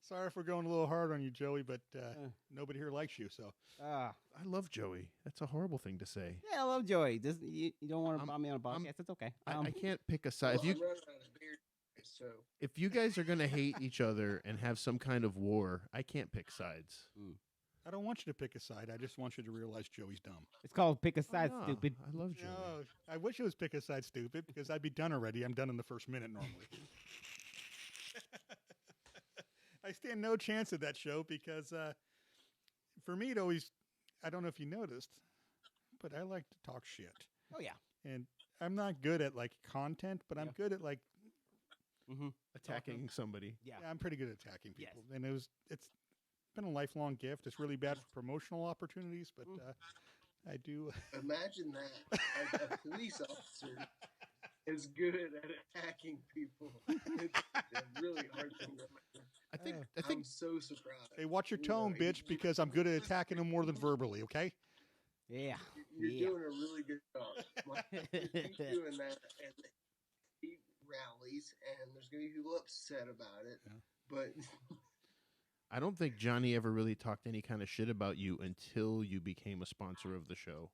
Sorry if we're going a little hard on you, Joey, but nobody here likes you, so. Ah. I love Joey. That's a horrible thing to say. Yeah, I love Joey. This, you don't want to I'm- buy me on a I'm- podcast? It's okay. I can't pick a side. Well, I'm running out of beer, so If you guys are gonna hate each other and have some kind of war, I can't pick sides. I don't want you to pick a side. I just want you to realize Joey's dumb. It's called Pick a Side, Oh, no, stupid. I love Joey. No, I wish it was pick a side, stupid, because I'd be done already. I'm done in the first minute normally. I stand no chance at that show because for me, it always, I don't know if you noticed, but I like to talk shit. Oh yeah. And I'm not good at like content, but I'm Yeah. good at like, Mm-hmm. Attacking somebody. Yeah. yeah, I'm pretty good at attacking Yes. people. And it's been a lifelong gift. It's really bad for promotional opportunities, but I do. imagine that a police officer is good at attacking people. It's a really hard thing to imagine. I think I'm so surprised. Hey, watch your You tone, know, bitch, because I'm good at attacking them more than verbally, okay? Yeah. You're Yeah. doing a really good job. Like, you keep doing that, and he rallies, and there's gonna be people upset about it. Yeah. But I don't think Johnny ever really talked any kind of shit about you until you became a sponsor of the show.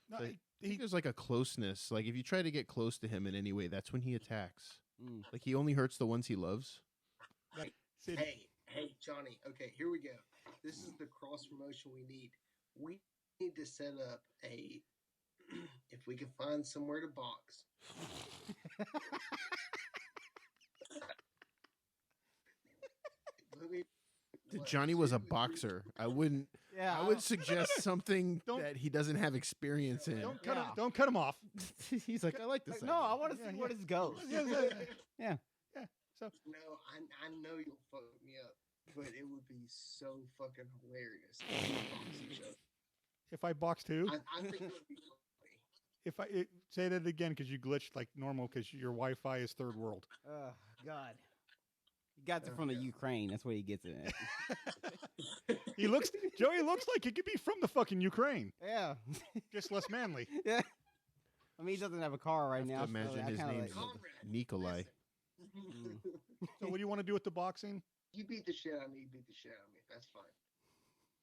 No, Like, I think there's like a closeness. Like if you try to get close to him in any way, that's when he attacks. Mm. Like he only hurts the ones he loves. Sid, hey, Johnny. Okay, here we go. This is the cross promotion we need. We need to set up a. If we can find somewhere to box. Let me- If what, Johnny was a 2, 3, boxer, I wouldn't. Yeah. I would suggest something Don't- that he doesn't have experience in. don't cut Yeah. him. Don't cut him off. He's like, I like this. No, I idea." want to Yeah, see where yeah. this goes. So No, I know you'll fuck me up, but it would be so fucking hilarious if we box each other. if I box too, I think it would be funny. if say that again because you glitched like normal because your Wi-Fi is third world. Oh God. He got it from the Ukraine. That's where he gets it. At. Joey looks like he could be from the fucking Ukraine, Yeah. just less manly. Yeah. I mean, he doesn't have a car right I now. have to imagine I his kinda name's Conrad, Nikolai. Mm. So what do you want to do with the boxing? You beat the shit out of me, you beat the shit out of me. That's fine.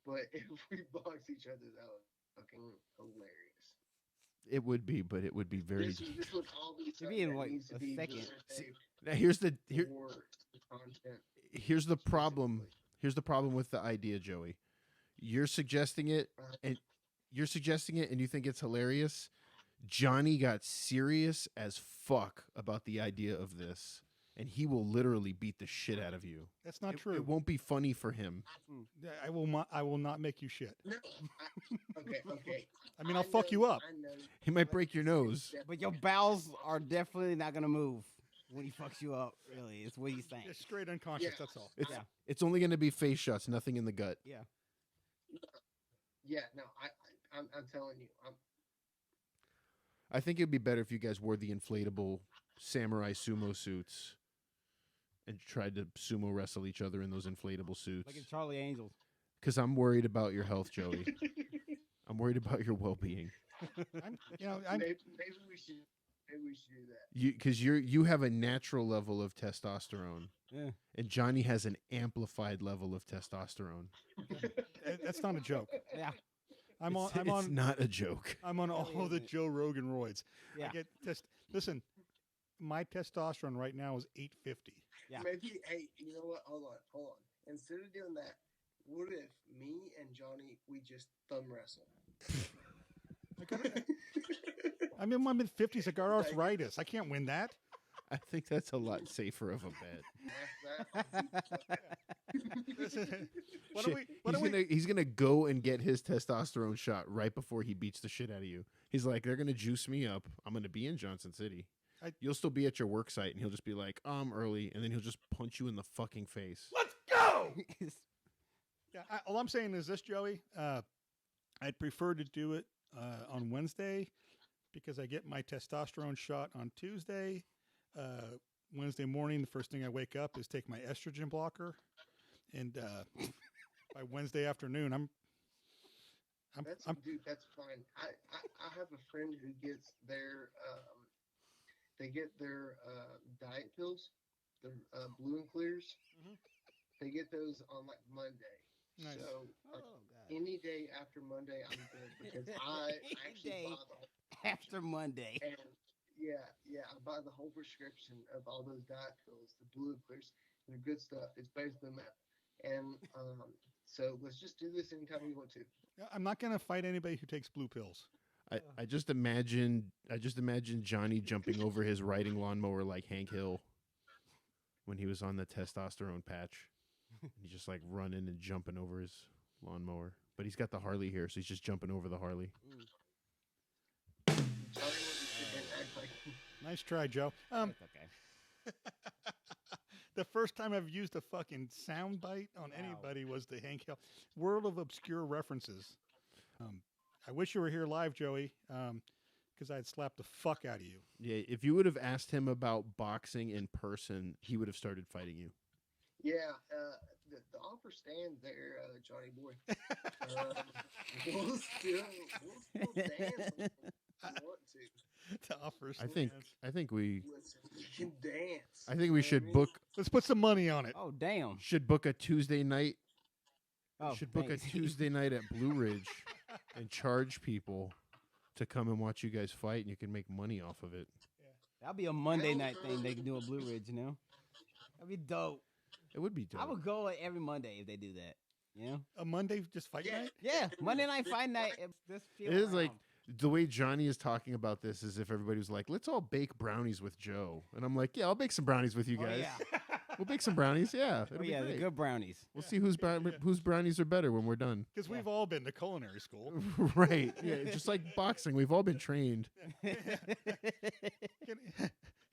But if we box each other, that would be fucking hilarious. It would be, but it would be very. This would all be Should be in, something that like, needs to a be second. videotaped Now here's the for the content. here's the problem. specifically. Here's the problem with the idea, Joey. You're suggesting it, and you think it's hilarious. Johnny got serious as fuck about the idea of this, and he will literally beat the shit out of you. That's not It true. won't be funny for him. I will not make you shit. No, okay. I mean, I'll fuck you up. I know. He might break your nose. But your bowels are definitely not gonna move when he fucks you up. Really, it's what he's saying. Just straight unconscious. Yeah. That's all. It's Yeah. it's only going to be face shots, nothing in the gut. Yeah. Yeah, no, I'm telling you, I think it'd be better if you guys wore the inflatable samurai sumo suits and tried to sumo wrestle each other in those inflatable suits. Like in Charlie Angels. Because I'm worried about your health, Joey. I'm worried about your well-being. I'm, maybe we should Maybe we should do that. Because you have a natural level of testosterone, Yeah. and Johnny has an amplified level of testosterone. That's not a joke. Yeah. It's not a joke. I'm on all Really the isn't. Joe Rogan roids. Yeah. I get listen, my testosterone right now is 850. Yeah. Maybe, hey, you know what? Hold on. Instead of doing that, what if me and Johnny, we just thumb wrestle? I'm in my mid 50s. I got arthritis. I can't win that. I think that's a lot safer of a bet. He's gonna go and get his testosterone shot right before he beats the shit out of you. He's like, they're gonna juice me up. I'm gonna be in Johnson City. You'll still be at your work site, and he'll just be like, I'm early, and then he'll just punch you in the fucking face. Let's go. Yeah, all I'm saying is this, Joey. I'd prefer to do it on Wednesday because I get my testosterone shot on Tuesday. Wednesday morning, the first thing I wake up is take my estrogen blocker, and by Wednesday afternoon, Dude, that's fine. I have a friend who gets their they get their diet pills, the blue and clears. Mhm. They get those on like Monday. Nice. So God. any day after Monday, I'm good because I actually day buy the whole After Monday. and yeah, I buy the whole prescription of all those diet pills, the blue and clears. They're good stuff. It's basically meth. And so let's just do this anytime you want to. I'm not going to fight anybody who takes blue pills. I just imagine Johnny jumping over his riding lawnmower like Hank Hill when he was on the testosterone patch. He's just like running and jumping over his lawnmower. But he's got the Harley here, so he's just jumping over the Harley. Sorry, what you didn't act like. Nice try, Joe. That's okay. The first time I've used a fucking sound bite on anybody was the Hank Hill. World of obscure references. I wish you were here live, Joey, because I'd slap the fuck out of you. Yeah, if you would have asked him about boxing in person, he would have started fighting you. Yeah, the offer stands there, Johnny boy. We'll still dance if you want to. The offers. I think we Listen, you can dance. I think we should book Let's put some money on it. Oh, damn. should book a Tuesday night. Oh, Should book a thanks. Tuesday night at Blue Ridge and charge people to come and watch you guys fight, and you can make money off of it. That'll be a Monday night thing they can do at Blue Ridge, you know? That'd be dope. It would be dope. I would go every Monday if they do that. You know? A Monday just fight night? Yeah, Monday night fight night. It is like the way Johnny is talking about this is if everybody was like, let's all bake brownies with Joe. And I'm like, yeah, I'll bake some brownies with you Oh, guys. yeah. We'll bake some brownies. Yeah. It'll Oh, be yeah, the great. good brownies. We'll see whose brownies are better when we're done. Because we've all been to culinary school. Right. Yeah. Just like boxing, we've all been trained.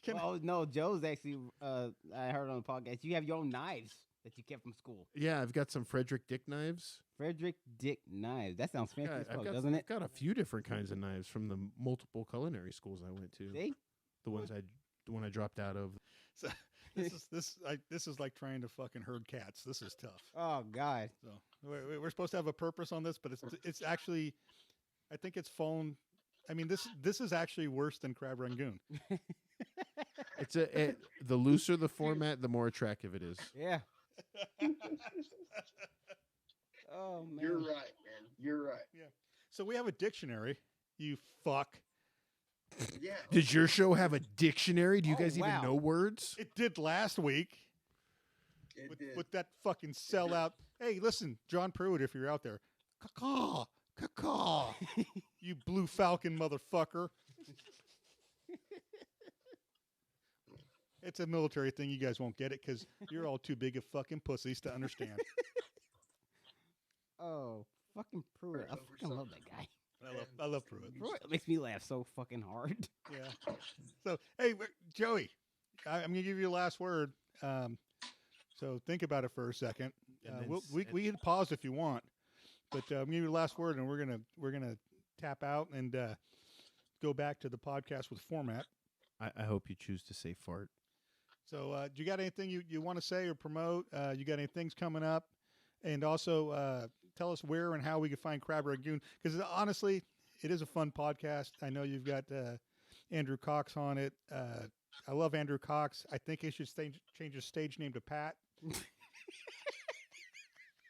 Can, Oh, no, Joe's actually, I heard on the podcast, you have your own knives that you kept from school. Yeah, I've got some Frederick Dick knives. Frederick Dick knives. That sounds fancy Yeah, as fuck, doesn't it? I've got a few different kinds of knives from the multiple culinary schools I went to. See? The one I dropped out of. So this is like trying to fucking herd cats. This is tough. Oh, God. So we're supposed to have a purpose on this, but it's actually, I think it's fallen. I mean, this is actually worse than Crab Rangoon. It's the looser the format, the more attractive it is. Yeah. Oh, man. You're right, man. You're right. So we have a dictionary. You fuck. Yeah. Does your show have a dictionary? Do you Oh, guys even wow. know words? It did last week It did. with that fucking sellout. Hey, listen, John Pruitt, if you're out there, caw, caw, you blue falcon motherfucker. It's a military thing. You guys won't get it because you're all too big of fucking pussies to understand. Oh, fucking Pruitt. I fucking love that guy. I love Pruitt. Pruitt makes me laugh so fucking hard. Yeah. So, hey, Joey, I'm going to give you the last word. So think about it for a second. And then We can pause if you want, but I'm going to give you the last word, and we're gonna tap out and go back to the podcast with format. I hope you choose to say fart. So, do you got anything you want to say or promote? You got any things coming up? And also, tell us where and how we can find Crab Rangoon. Because honestly, it is a fun podcast. I know you've got Andrew Cox on it. I love Andrew Cox. I think he should change his stage name to Pat.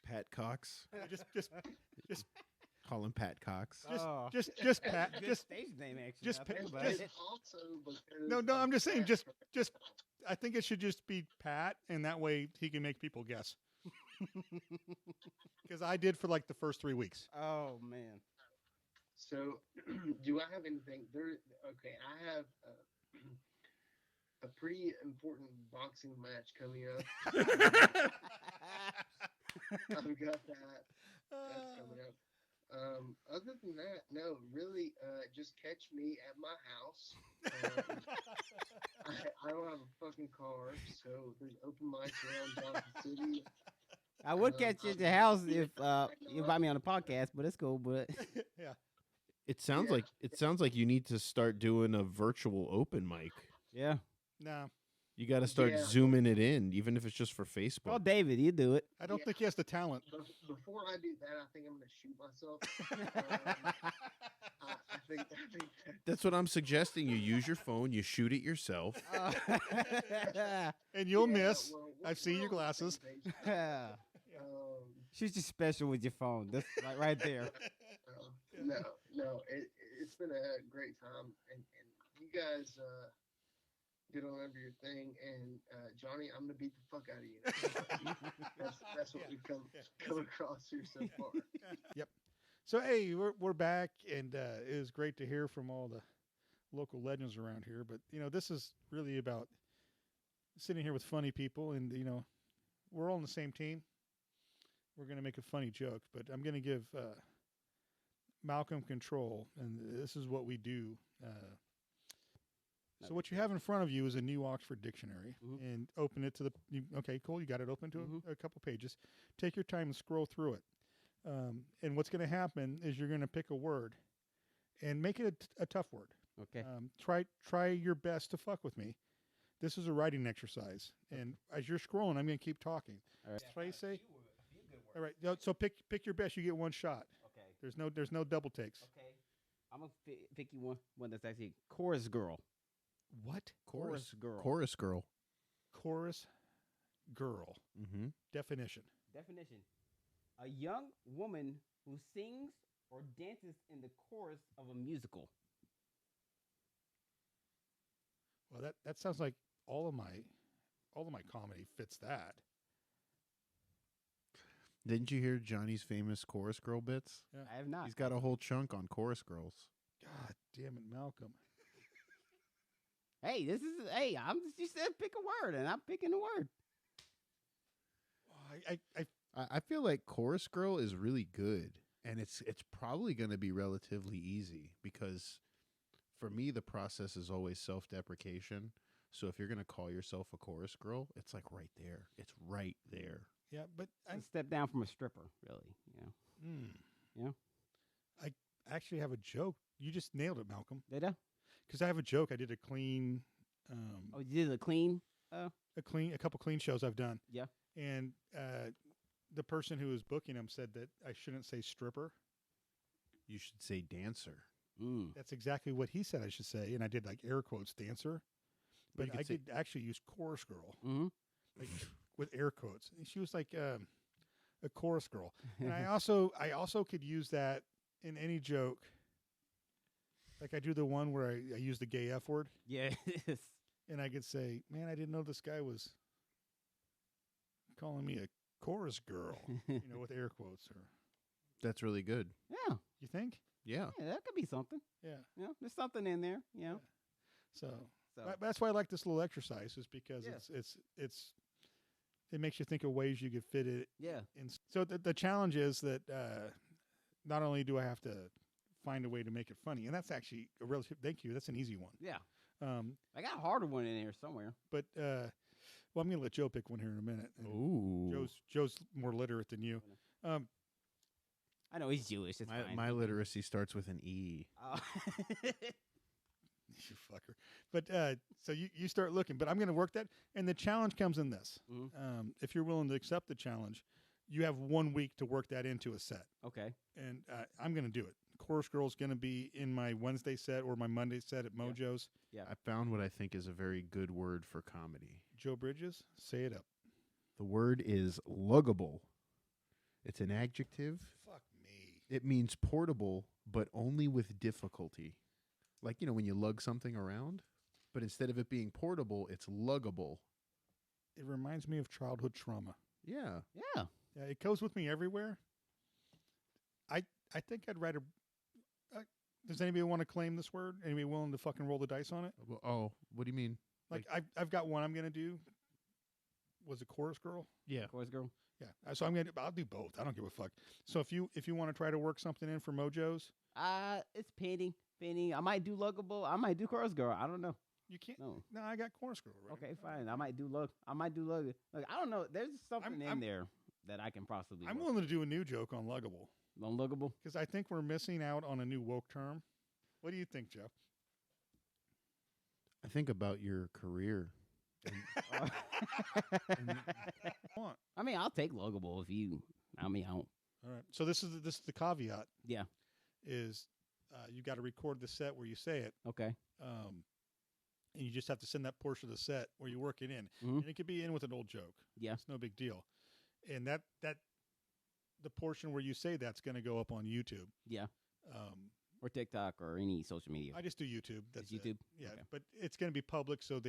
Pat Cox. Just Call him Pat Cox. just Pat. Good Just stage name, actually. just I think pa- about just- it. Also, because, no. I'm just saying. Just. I think it should just be Pat, and that way he can make people guess. Because I did for like the first 3 weeks. Oh man. So, do I have anything there? Okay, I have a pretty important boxing match coming up. I've got that. That's coming up. Other than that, no, really, just catch me at my house. I don't have a fucking car, so there's open mics around Johnson City. I would catch you at the house if you invite me on the podcast, but it's cool. But Yeah. It sounds like you need to start doing a virtual open mic. yeah, No, You got to start Yeah. zooming it in, even if it's just for Facebook. call David. You do it. I don't think he has the talent. Before I do that, I think I'm going to shoot myself. I think That's what I'm suggesting. You use your phone, you shoot it yourself. And you'll yeah, miss. well, I've seen we're your on the same glasses. page. She's just special with your phone. That's like right there. No, it's been a great time, and you guys get on under your thing, and Johnny, I'm gonna beat the fuck out of you. That's what we've come across here so far. Yep. So hey, we're back, and it was great to hear from all the local legends around here. But this is really about sitting here with funny people, and we're all on the same team. We're gonna make a funny joke, but I'm gonna give Malcom control, and this is what we do. So what you have in front of you is a new Oxford Dictionary, and open it to the. Okay, cool. You got it open to a couple pages. Take your time and scroll through it. And what's going to happen is you're going to pick a word, and make it a tough word. Okay. Try your best to fuck with me. This is a writing exercise, and as you're scrolling, I'm going to keep talking. All right. Try to say. All right. So pick your best. You get one shot. Okay. There's no double takes. Okay. I'm gonna pick you one that's actually chorus girl. What? Chorus girl. Chorus girl. Chorus girl. Mm-hmm. Definition. Definition: a young woman who sings or dances in the chorus of a musical. Well, that sounds like all of my comedy fits that. Didn't you hear Johnny's famous chorus girl bits? Yeah. I have not. He's got a whole chunk on chorus girls. God damn it, Malcolm. Hey, you said pick a word, and I'm picking the word. Oh, I feel like chorus girl is really good, and it's probably going to be relatively easy because for me the process is always self-deprecation. So if you're going to call yourself a chorus girl, it's like right there. It's right there. yeah, but A step down from a stripper, really. Yeah. I actually have a joke. You just nailed it, Malcolm. Did I? Because I have a joke. I did a clean, Oh, you did a clean. a couple clean shows I've done. Yeah. And the person who was booking them said that I shouldn't say stripper. You should say dancer. Mm. That's exactly what he said I should say, and I did like air quotes dancer, But but you could I say- did actually use chorus girl, Mm-hmm. like with air quotes. And she was like a chorus girl, and I also could use that in any joke. Like I do the one where I use the gay F word, Yes. and I could say, "Man, I didn't know this guy was calling me a chorus girl," with air quotes. Or That's really good. Yeah. you think? Yeah. Yeah, that could be something. Yeah. Yeah, there's something in there. Yeah. So So that's why I like this little exercise, is because Yeah. it makes you think of ways you could fit it yeah. in. So the challenge is that not only do I have to find a way to make it funny, and that's actually a relative. Thank you. That's an easy one. Yeah. Um, I got a harder one in there somewhere. but well, I'm gonna let Joe pick one here in a minute. And Ooh. Joe's more literate than you. I know he's Jewish. It's fine. My literacy starts with an E. Oh. You fucker. But so you start looking, but I'm going to work that. And the challenge comes in this. Mhm. If you're willing to accept the challenge, you have 1 week to work that into a set. Okay. And I'm going to do it. Chorus Girl is going to be in my Wednesday set or my Monday set at Mojo's. Yeah. I found what I think is a very good word for comedy. Joe Bridges, say it up. The word is luggable. It's an adjective. Fuck me. It means portable, but only with difficulty. Like, when you lug something around, but instead of it being portable, it's luggable. It reminds me of childhood trauma. Yeah. Yeah. Yeah, it goes with me everywhere. I think I'd rather. Does anybody want to claim this word? Anybody willing to fucking roll the dice on it? Oh, what do you mean? Like I've got one I'm gonna do. Was it Chorus Girl? Yeah. Chorus Girl. Yeah. So I'll do both. I don't give a fuck. So if you want to try to work something in for Mojo's, It's pending. I might do luggable. I might do Chorus Girl. I don't know. you can't. No. No, I got Chorus Girl. Right? Okay, fine. I might do lug. Look, I don't know. There's something in there that I can possibly. I'm work. willing to do a new joke on luggable On luggable. because I think we're missing out on a new woke term. What do you think, Joe? I think about your career. Want. I mean, I'll take luggable if you. I mean, I don't. All right. So this is the caveat. Yeah. Is you got to record the set where you say it, Okay. and you just have to send that portion of the set where you work it in, Mhm. and it could be in with an old joke. Yeah. It's no big deal, and that the portion where you say that's going to go up on YouTube. Yeah. Um, Or TikTok or any social media. I just do YouTube. That's Just YouTube? It. Yeah, Okay. but it's going to be public, so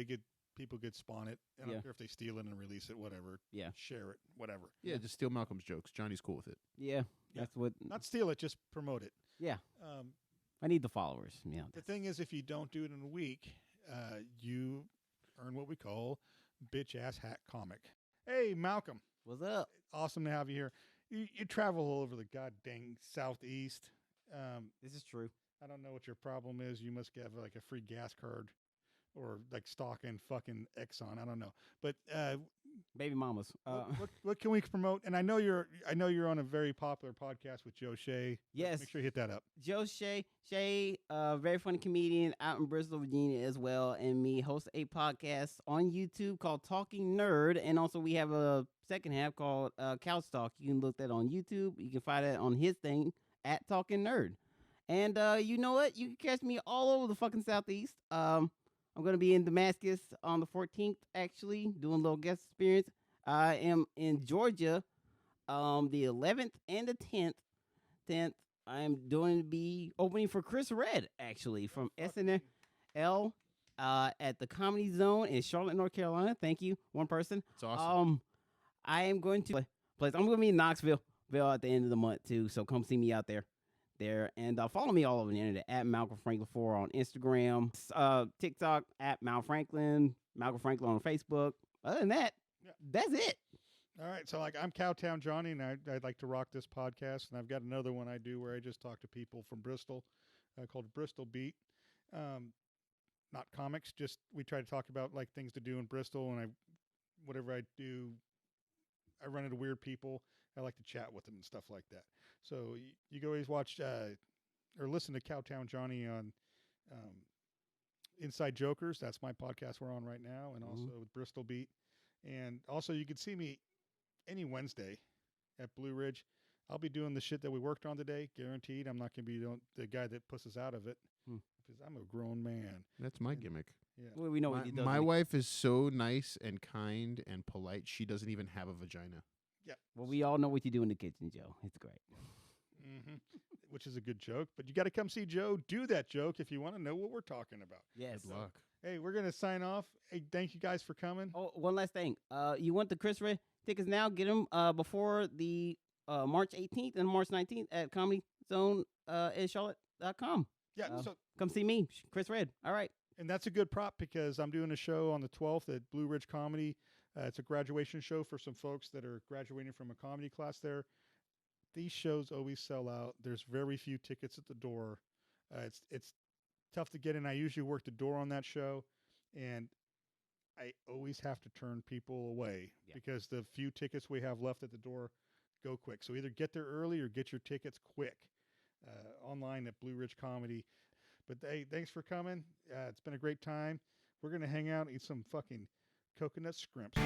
people get spawn it. I don't Yeah. care if they steal it and release it, whatever. Yeah. Share it, whatever. Yeah, just steal Malcolm's jokes. Johnny's cool with it. Yeah. Yeah. That's what. Not steal it, just promote it. Yeah. Um, I need the followers. Yeah. the thing is, if you don't do it in a week, you earn what we call bitch ass hat comic. Hey, Malcolm, What's up? awesome to have you here. You travel all over the goddamn southeast. This is true. I don't know what your problem is. You must have like a free gas card, or like stock in fucking Exxon. I don't know, but Baby mamas. what can we promote? And I know you're on a very popular podcast with Joe Shea. Yes. Make sure you hit that up. Joe Shea, very funny comedian out in Bristol, Virginia as well, and me host a podcast on YouTube called Talking Nerd, and also we have a second half called Couch Talk. You can look that on YouTube. You can find that on his thing at Talking Nerd, and you know what? You can catch me all over the fucking Southeast. I'm going to be in Damascus on the 14th, actually, doing a little guest experience. I am in Georgia the 11th and the 10th. I'm going to be opening for Chris Red, actually, from SNL at the Comedy Zone in Charlotte, North Carolina. Thank you, one person. It's awesome. I am going to place. I'm going to be in Knoxville at the end of the month, too, so come see me out there. And follow me all over the internet at Malcolm Franklin 4 on Instagram, TikTok at Mal Franklin, Malcolm Franklin on Facebook. Other than that, That's it. All right, so like I'm Cowtown Johnny, and I'd like to rock this podcast, and I've got another one I do where I just talk to people from Bristol, called Bristol Beat. Not comics, just we try to talk about like things to do in Bristol, and whatever I do, I run into weird people. I like to chat with them and stuff like that. So you can always watch or listen to Cowtown Johnny on Inside Jokers. That's my podcast we're on right now, and also with Bristol Beat. And also you can see me any Wednesday at Blue Ridge. I'll be doing the shit that we worked on today, guaranteed. I'm not going to be the guy that pushes out of it because I'm a grown man. That's my gimmick. Yeah. Well, we know what he does. My wife is so nice and kind and polite. She doesn't even have a vagina. Yeah. Well, we all know what you do in the kitchen, Joe. It's great. Mm-hmm. Which is a good joke, but you got to come see Joe do that joke if you want to know what we're talking about. Yes. Good luck. Hey, we're going to sign off. Hey, thank you guys for coming. Oh, one last thing. You want the Chris Red tickets now? Get them before the March 18th and March 19th at Comedy Zone in Charlotte.com. Yeah, so come see me, Chris Red. All right. And that's a good prop because I'm doing a show on the 12th at Blue Ridge Comedy. It's a graduation show for some folks that are graduating from a comedy class there. These shows always sell out. There's very few tickets at the door. It's tough to get in. I usually work the door on that show, and I always have to turn people away because the few tickets we have left at the door go quick. So either get there early or get your tickets quick online at Blue Ridge Comedy. But hey, thanks for coming. It's been a great time. We're going to hang out and eat some fucking coconut scrimps.